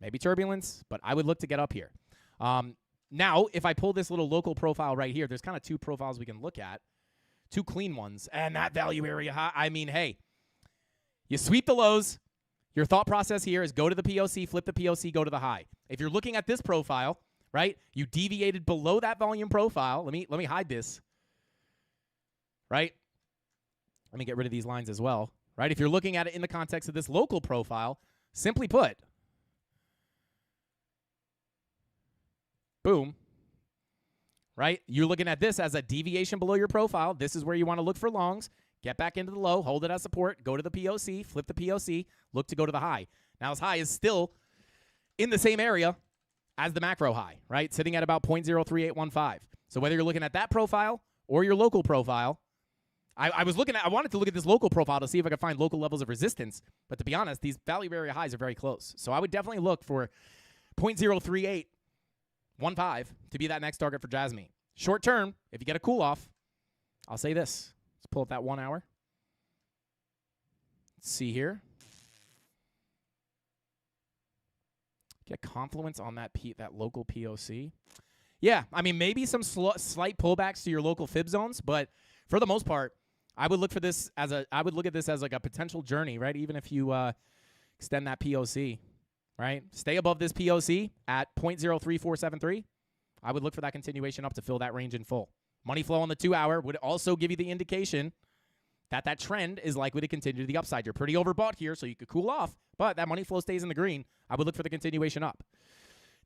Maybe turbulence, but I would look to get up here. Now, if I pull this little local profile right here, there's kind of two profiles we can look at, two clean ones, and that value area high, I mean, hey, you sweep the lows. Your thought process here is go to the POC, flip the POC, go to the high. If you're looking at this profile, right, you deviated below that volume profile. Let me hide this, right? Let me get rid of these lines as well, right? If you're looking at it in the context of this local profile, simply put, boom, right? You're looking at this as a deviation below your profile. This is where you want to look for longs. Get back into the low, hold it as support, go to the POC, flip the POC, look to go to the high. Now, this high is still in the same area as the macro high, right? Sitting at about 0.03815. So whether you're looking at that profile or your local profile, I wanted to look at this local profile to see if I could find local levels of resistance. But to be honest, these value area highs are very close. So I would definitely look for 0.03815 to be that next target for Jasmine. Short term, if you get a cool off, I'll say this. Let's pull up that 1 hour. Let's see here. Get confluence on that local POC. Yeah, I mean, maybe some slight pullbacks to your local fib zones, but for the most part, I would look at this as like a potential journey, right? Even if you extend that POC, right? Stay above this POC at 0.03473. I would look for that continuation up to fill that range in full. Money flow on the 2 hour would also give you the indication that that trend is likely to continue to the upside. You're pretty overbought here, so you could cool off, but that money flow stays in the green. I would look for the continuation up.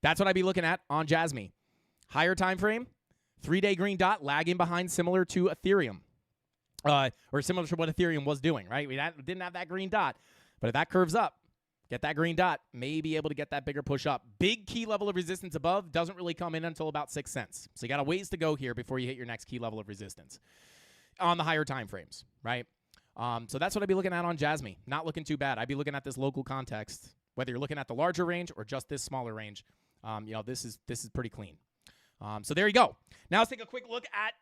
That's what I'd be looking at on Jasmine. Higher time frame, 3-day green dot lagging behind, similar to Ethereum, or similar to what Ethereum was doing, right? We didn't have that green dot, but if that curves up, get that green dot, may be able to get that bigger push up. Big key level of resistance above doesn't really come in until about 6 cents. So you got a ways to go here before you hit your next key level of resistance on the higher time frames, right? So that's what I'd be looking at on Jasmine. Not looking too bad. I'd be looking at this local context, whether you're looking at the larger range or just this smaller range. This is pretty clean. So there you go. Now let's take a quick look at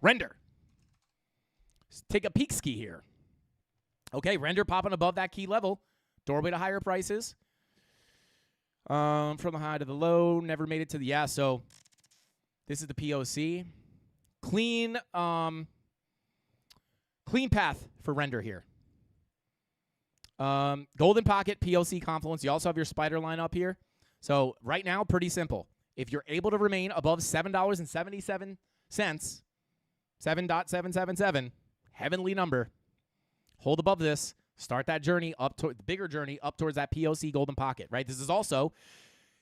Render. Let's take a peek ski here. Okay, Render popping above that key level. Doorway to higher prices. From the high to the low. Never made it to the, yeah, so this is the POC. Clean path for Render here. Golden Pocket, POC Confluence. You also have your spider line up here. So right now, pretty simple. If you're able to remain above $7.77, 7.777, heavenly number. Hold above this. Start that journey up to the bigger journey up towards that POC golden pocket, right? This is also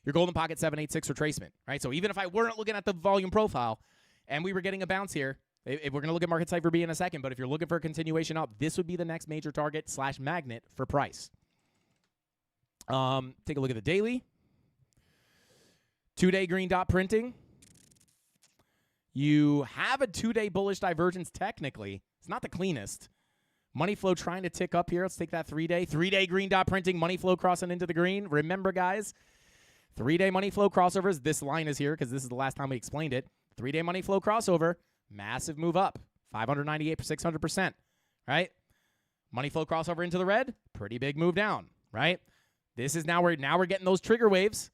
your golden pocket 786 retracement, right? So even if I weren't looking at the volume profile and we were getting a bounce here, if we're going to look at market cipher B in a second, but if you're looking for a continuation up, this would be the next major target / magnet for price. Take a look at the daily. 2-day green dot printing. You have a 2-day bullish divergence technically. It's not the cleanest. Money flow trying to tick up here. Let's take that 3-day. 3-day green dot printing. Money flow crossing into the green. Remember, guys, 3-day money flow crossovers. This line is here because this is the last time we explained it. 3-day money flow crossover. Massive move up. 598 for 600%. Right? Money flow crossover into the red. Pretty big move down. Right? This is now we're getting those trigger waves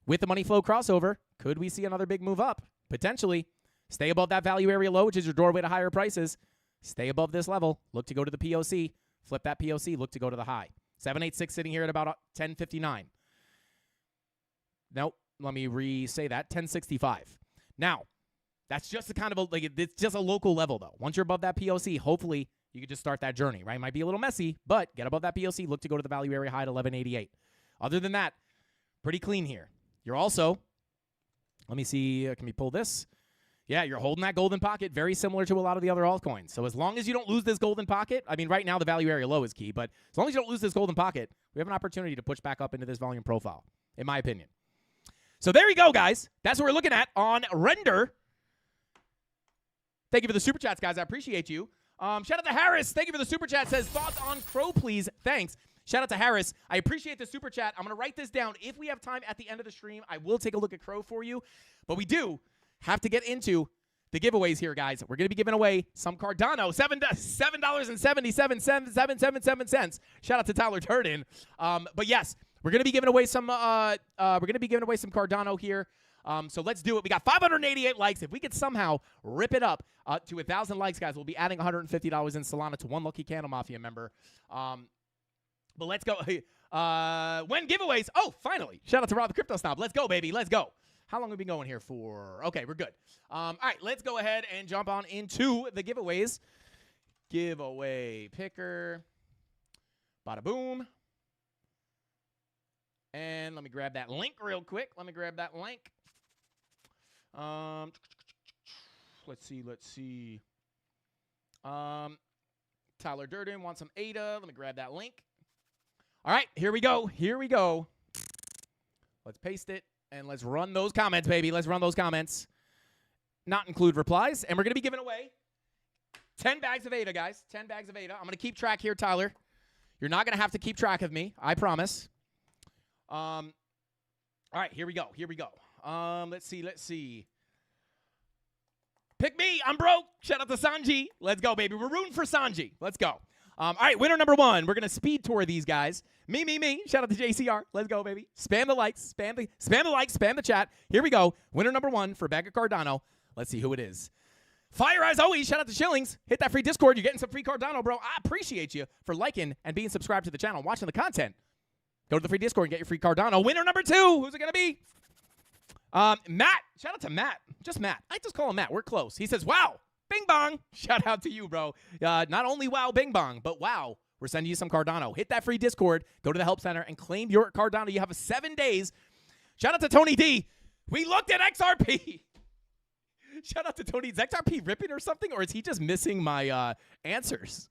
with the money flow crossover. Could we see another big move up? Potentially. Stay above that value area low, which is your doorway to higher prices. Stay above this level. Look to go to the POC. Flip that POC. Look to go to the high. 786 sitting here at about 1059. Nope. Let me re-say that. 1065. Now, that's just a kind of it's just a local level, though. Once you're above that POC, hopefully you can just start that journey, right? It might be a little messy, but get above that POC. Look to go to the value area high at 1188. Other than that, pretty clean here. You're also, let me see, can we pull this? Yeah, you're holding that golden pocket, very similar to a lot of the other altcoins. So as long as you don't lose this golden pocket, I mean, right now the value area low is key, but as long as you don't lose this golden pocket, we have an opportunity to push back up into this volume profile, in my opinion. So there you go, guys. That's what we're looking at on Render. Thank you for the super chats, guys. I appreciate you. Shout out to Harris. Thank you for the super chat. Says, thoughts on Crow, please. Thanks. Shout out to Harris. I appreciate the super chat. I'm going to write this down. If we have time at the end of the stream, I will take a look at Crow for you. But we do have to get into the giveaways here, guys. We're going to be giving away some Cardano, $7.77. Shout out to Tyler Turden. But yes, we're going to be giving away some Cardano here. So let's do it. We got 588 likes. If we could somehow rip it up to 1,000 likes, guys, we'll be adding $150 in Solana to one lucky CandleMafia member. But let's go. When giveaways? Oh, finally. Shout out to Rob the Crypto Snob. Let's go, baby. Let's go. How long have we been going here for? Okay, we're good. All right, let's go ahead and jump on into the giveaways. Giveaway picker. Bada boom. And let me grab that link real quick. Let's see. Tyler Durden wants some ADA. Let me grab that link. All right, here we go. Let's paste it, and let's run those comments, baby. Let's run those comments. Not include replies. And we're going to be giving away 10 bags of ADA, guys. 10 bags of ADA. I'm going to keep track here, Tyler. You're not going to have to keep track of me. I promise. All right, here we go. Let's see. Pick me. I'm broke. Shout out to Sanji. Let's go, baby. We're rooting for Sanji. Let's go. All right, winner number 1. We're going to speed tour these guys. Me. Shout out to JCR. Let's go, baby. Spam the likes. Spam the likes. Spam the chat. Here we go. Winner number 1 for bag of Cardano. Let's see who it is. Fire as always. Shout out to Shillings. Hit that free Discord. You're getting some free Cardano, bro. I appreciate you for liking and being subscribed to the channel and watching the content. Go to the free Discord and get your free Cardano. Winner number 2. Who's it going to be? Matt. Shout out to Matt. Just Matt. I just call him Matt. We're close. He says, wow. Bing bong. Shout out to you, bro. Not only wow, bing bong, but wow. We're sending you some Cardano. Hit that free Discord. Go to the Help Center and claim your Cardano. You have 7 days. Shout out to Tony D. We looked at XRP. Shout out to Tony. Is XRP ripping or something? Or is he just missing my answers?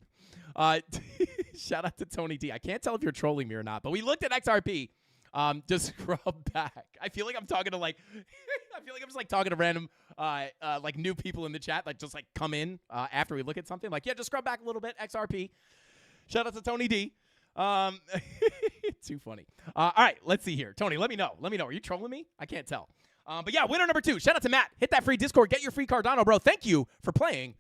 Shout out to Tony D. I can't tell if you're trolling me or not, but we looked at XRP. Just scrub back. I feel like I'm talking to I feel like I'm just talking to random new people in the chat that just come in after we look at something. Just scrub back a little bit. XRP. Shout out to Tony D. Too funny. All right, let's see here. Tony, let me know. Are you trolling me? I can't tell. But yeah, winner number 2. Shout out to Matt. Hit that free Discord. Get your free Cardano, bro. Thank you for playing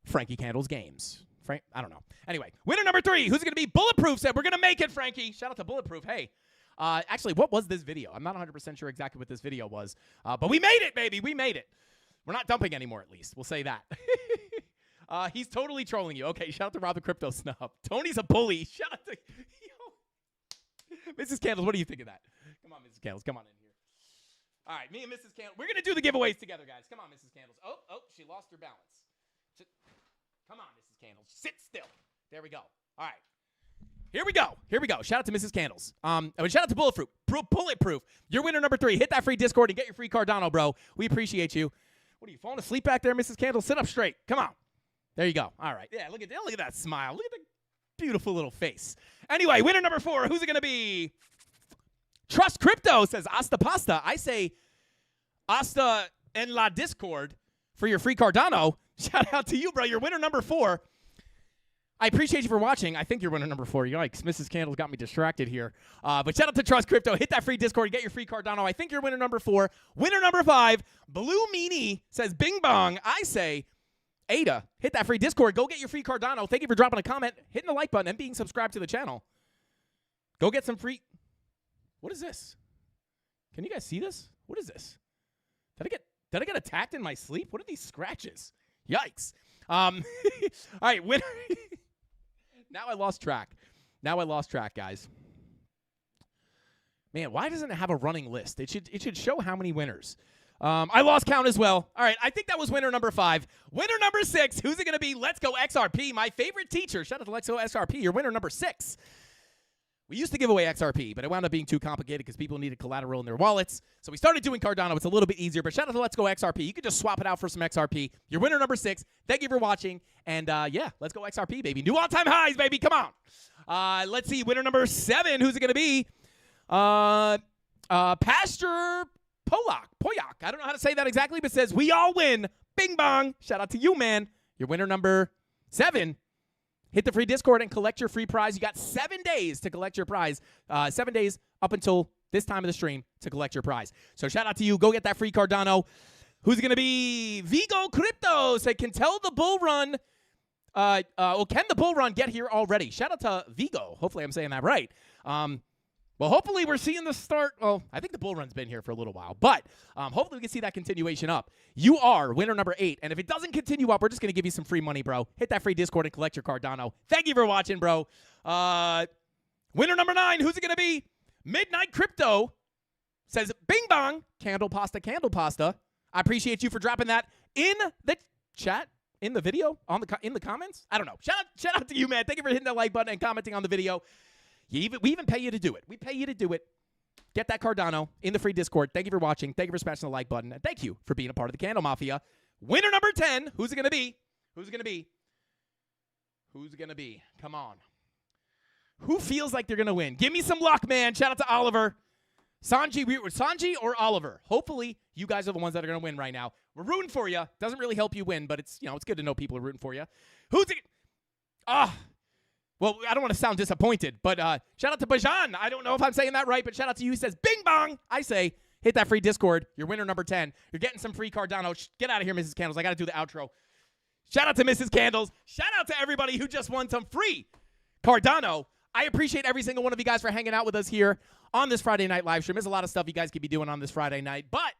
Frankie Candle's games. I don't know. Anyway, winner number 3. Who's it going to be? Bulletproof said, we're going to make it, Frankie. Shout out to Bulletproof. Hey. Actually, what was this video? I'm not 100% sure exactly what this video was. But we made it, baby. We made it. We're not dumping anymore, at least. We'll say that. He's totally trolling you. Okay, shout out to Rob the Crypto Snob. Tony's a bully. Shout out to... Mrs. Candles, what do you think of that? Come on, Mrs. Candles. Come on in here. All right, me and Mrs. Candles. We're going to do the giveaways together, guys. Come on, Mrs. Candles. Oh, she lost her balance. Come on, Mrs. Candles. Sit still. There we go. All right. Here we go. Here we go. Shout out to Mrs. Candles. Shout out to Bulletproof. You're winner number 3. Hit that free Discord and get your free Cardano, bro. We appreciate you. What are you, falling asleep back there, Mrs. Candles? Sit up straight. Come on. There you go. All right. Yeah, look at that smile. Look at the beautiful little face. Anyway, winner number 4. Who's it going to be? Trust Crypto says Asta Pasta. I say Asta en la Discord for your free Cardano. Shout out to you, bro. You're winner number 4. I appreciate you for watching. I think you're winner number 4. Yikes. Mrs. Candles got me distracted here. But shout out to Trust Crypto. Hit that free Discord and get your free Cardano. I think you're winner number 4. Winner number 5. Blue Meanie says Bing Bong. I say Ada. Hit that free Discord. Go get your free Cardano. Thank you for dropping a comment, hitting the like button, and being subscribed to the channel. Go get some free. What is this? Can you guys see this? What is this? Did I get attacked in my sleep? What are these scratches? Yikes. All right, winner. Now I lost track, guys. Man, why doesn't it have a running list? It should show how many winners. I lost count as well. All right, I think that was winner number 5. Winner number 6, who's it going to be? Let's Go XRP, my favorite teacher. Shout out to Let's Go XRP. You're winner number 6. We used to give away XRP, but it wound up being too complicated because people needed collateral in their wallets. So we started doing Cardano. It's a little bit easier, but shout out to Let's Go XRP. You can just swap it out for some XRP. You're winner number 6. Thank you for watching. And, yeah, Let's Go XRP, baby. New all-time highs, baby. Come on. Let's see. Winner number 7. Who's it going to be? Pastor Poyak. I don't know how to say that exactly, but says, we all win. Bing bong. Shout out to you, man. You're winner number 7. Hit the free Discord and collect your free prize. You got 7 days to collect your prize. 7 days up until this time of the stream to collect your prize. So shout out to you. Go get that free Cardano. Who's it going to be? Vigo Crypto say, can the bull run get here already? Shout out to Vigo. Hopefully I'm saying that right. Well, hopefully we're seeing the start. Well, I think the bull run's been here for a little while, but hopefully we can see that continuation up. You are winner number 8, and if it doesn't continue up, we're just going to give you some free money, bro. Hit that free Discord and collect your Cardano. Thank you for watching, bro. Winner number 9, who's it going to be? Midnight Crypto says, bing bong, candle pasta. I appreciate you for dropping that in the chat, in the video, in the comments. I don't know. Shout out to you, man. Thank you for hitting that like button and commenting on the video. We even pay you to do it. We pay you to do it. Get that Cardano in the free Discord. Thank you for watching. Thank you for smashing the like button. And thank you for being a part of the Candle Mafia. Winner number 10. Who's it going to be? Who's it going to be? Who's it going to be? Come on. Who feels like they're going to win? Give me some luck, man. Shout out to Oliver. Sanji or Oliver. Hopefully, you guys are the ones that are going to win right now. We're rooting for you. Doesn't really help you win, but it's good to know people are rooting for you. Who's it? Well, I don't want to sound disappointed, but shout out to Bajan. I don't know if I'm saying that right, but shout out to you. He says, bing bong. I say, hit that free Discord. You're winner number 10. You're getting some free Cardano. Get out of here, Mrs. Candles. I got to do the outro. Shout out to Mrs. Candles. Shout out to everybody who just won some free Cardano. I appreciate every single one of you guys for hanging out with us here on this Friday night live stream. There's a lot of stuff you guys could be doing on this Friday night, but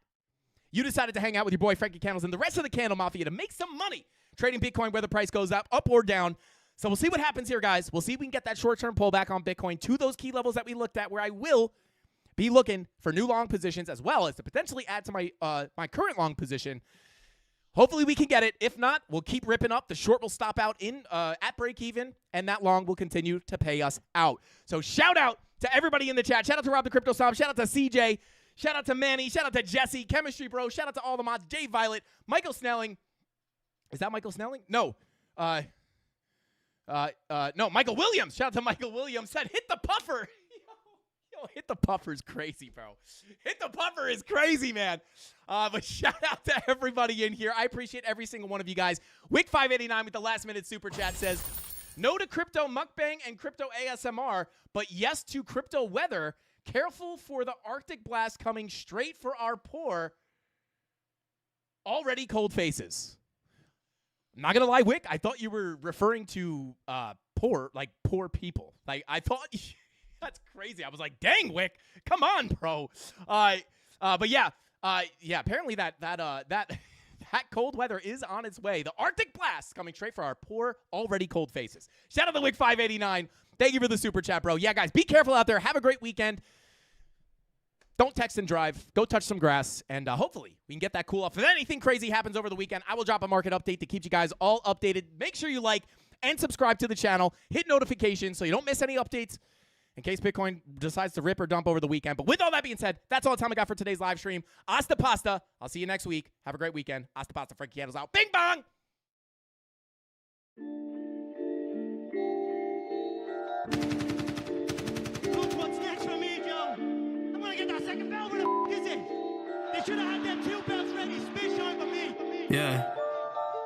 you decided to hang out with your boy Frankie Candles and the rest of the Candle Mafia to make some money trading Bitcoin, whether price goes up or down. So we'll see what happens here, guys. We'll see if we can get that short-term pullback on Bitcoin to those key levels that we looked at, where I will be looking for new long positions as well as to potentially add to my my current long position. Hopefully we can get it. If not, we'll keep ripping up. The short will stop out at break even, and that long will continue to pay us out. So shout out to everybody in the chat. Shout out to Rob the Crypto Snob. Shout out to CJ. Shout out to Manny. Shout out to Jesse. Chemistry Bro. Shout out to all the mods. Jay Violet. Michael Snelling. Is that Michael Snelling? No. No, Michael Williams. Shout out to Michael Williams. Said, hit the puffer. Yo, hit the puffer is crazy, bro. Hit the puffer is crazy, man. But shout out to everybody in here. I appreciate every single one of you guys. Wick589 with the last-minute super chat says, no to crypto mukbang and crypto ASMR, but yes to crypto weather. Careful for the Arctic blast coming straight for our poor, already cold faces. I'm not going to lie, Wick. I thought you were referring to poor people. Like, I thought that's crazy. I was like, dang, Wick. Come on, bro. But yeah, apparently that cold weather is on its way. The Arctic blast coming straight for our poor, already cold faces. Shout out to Wick589. Thank you for the super chat, bro. Yeah, guys, be careful out there. Have a great weekend. don't text and drive. Go touch some grass, and hopefully we can get that cool off. If anything crazy happens over the weekend, I will drop a market update to keep you guys all updated. Make sure you like and subscribe to the channel. Hit notifications so you don't miss any updates in case Bitcoin decides to rip or dump over the weekend. But with all that being said, that's all the time I got for today's live stream. Hasta pasta. I'll see you next week. Have a great weekend. Hasta pasta. Frankie Candles out. Bing bong. Coach, what's next for me, Joe? I'm gonna get that second bell. Where the is it? They should have had them 2 bells ready. Space shine for me. Yeah.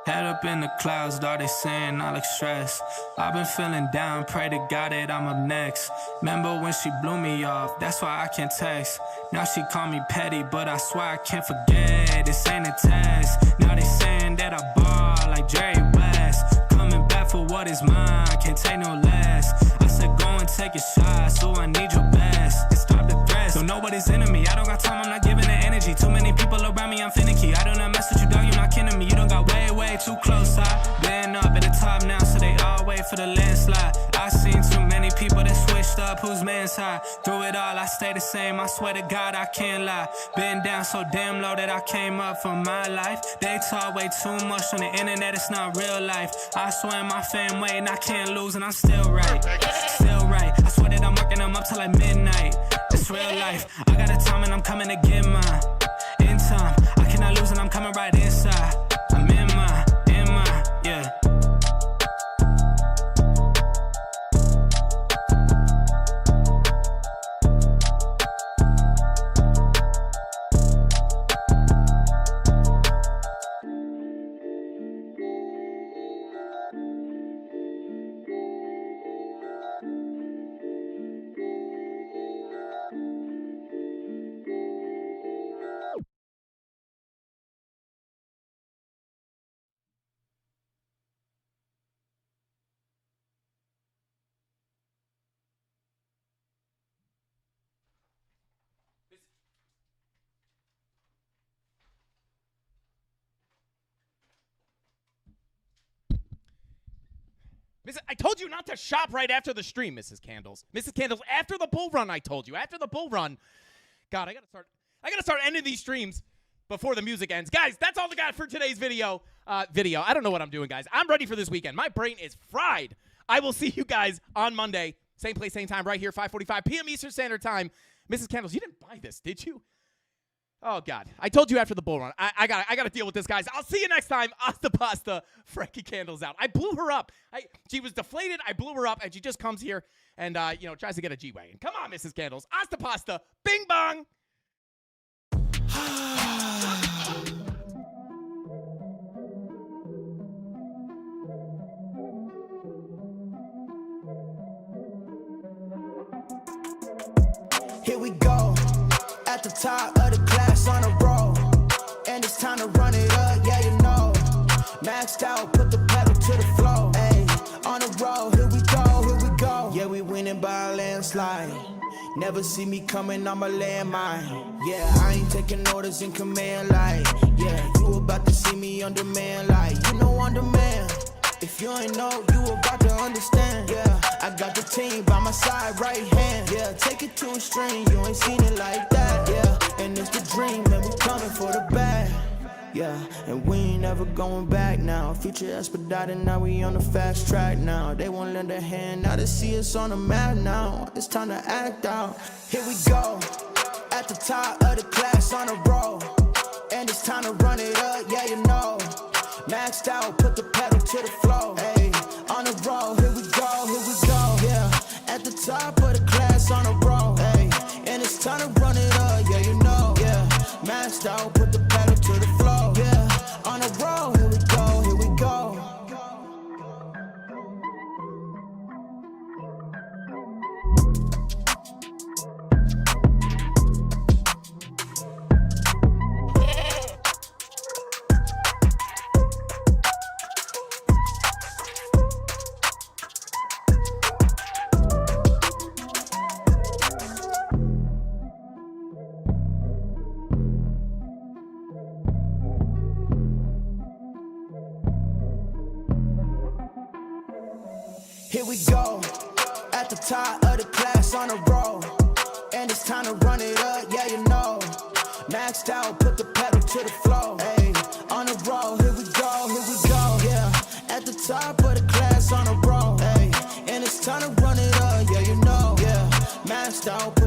Head up in the clouds, dog, they saying I look stressed. I've been feeling down, pray to God that I'm up next. Remember when she blew me off, that's why I can't text. Now she call me petty, but I swear I can't forget. This ain't a test. Now they saying that I ball like Jerry West. Coming back for what is mine, can't take no less. I said go and take a shot, so I need your best. And stop the threats, so nobody's into me. I don't got time, I'm not giving the energy. Too many people around me, I'm finicky. I do not mess with you, dog, you're not kidding me. You don't got way too close. I've been up at the top now, so they all wait for the landslide. I seen too many people that switched up, whose man's high. Through it all, I stay the same, I swear to God, I can't lie. Been down so damn low that I came up for my life. They talk way too much on the internet, it's not real life. I swear my fam waiting, I can't lose, and I'm still right. Still right, I swear that I'm working them up till like midnight. It's real life, I got a time and I'm coming to get mine. In time, I cannot lose and I'm coming right inside. I'm in my, yeah. I told you not to shop right after the stream, Mrs. Candles. Mrs. Candles, after the bull run, I told you. After the bull run. God, I gotta start ending these streams before the music ends. Guys, that's all I got for today's video. I don't know what I'm doing, guys. I'm ready for this weekend. My brain is fried. I will see you guys on Monday. Same place, same time, right here, 5:45 p.m. Eastern Standard Time. Mrs. Candles, you didn't buy this, did you? Oh, God. I told you after the bull run. I got to deal with this, guys. I'll see you next time. Hasta pasta. Frankie Candles out. I blew her up. She was deflated. I blew her up, and she just comes here and, tries to get a G-Wagon. Come on, Mrs. Candles. Hasta pasta. Bing bong. Here we go, at the top of the class on a roll, and it's time to run it up, yeah, you know. Maxed out, put the pedal to the floor, ayy, on a roll, here we go, yeah, we winning by a landslide. Never see me coming, I'm a landmine. Yeah, I ain't taking orders in command, like, yeah, you about to see me on demand, like, you know, on demand. If you ain't know, you about to understand. Yeah, I got the team by my side, right hand. Yeah, take it to a string, you ain't seen it like that. Yeah, and it's the dream, and we coming for the bag. Yeah, and we ain't never going back now. Future expedited, now we on the fast track now. They won't lend a hand, now they see us on the map now. It's time to act out. Here we go, at the top of the class on a roll, and it's time to run it up, yeah, you know. Maxed out, put the pedal to the floor, ayy, on a roll, here we go, yeah, at the top of the class on a roll, ayy, and it's time to run it up, yeah, you know, yeah, maxed out, put the pedal to the floor, yeah, on a roll, here we go, here we go. Here we go, at the top of the class on a roll, and it's time to run it up, yeah, you know. Maxed out, put the pedal to the floor. Hey, on the road, here we go, yeah. At the top of the class on the road, hey, and it's time to run it up, yeah, you know, yeah. Maxed out.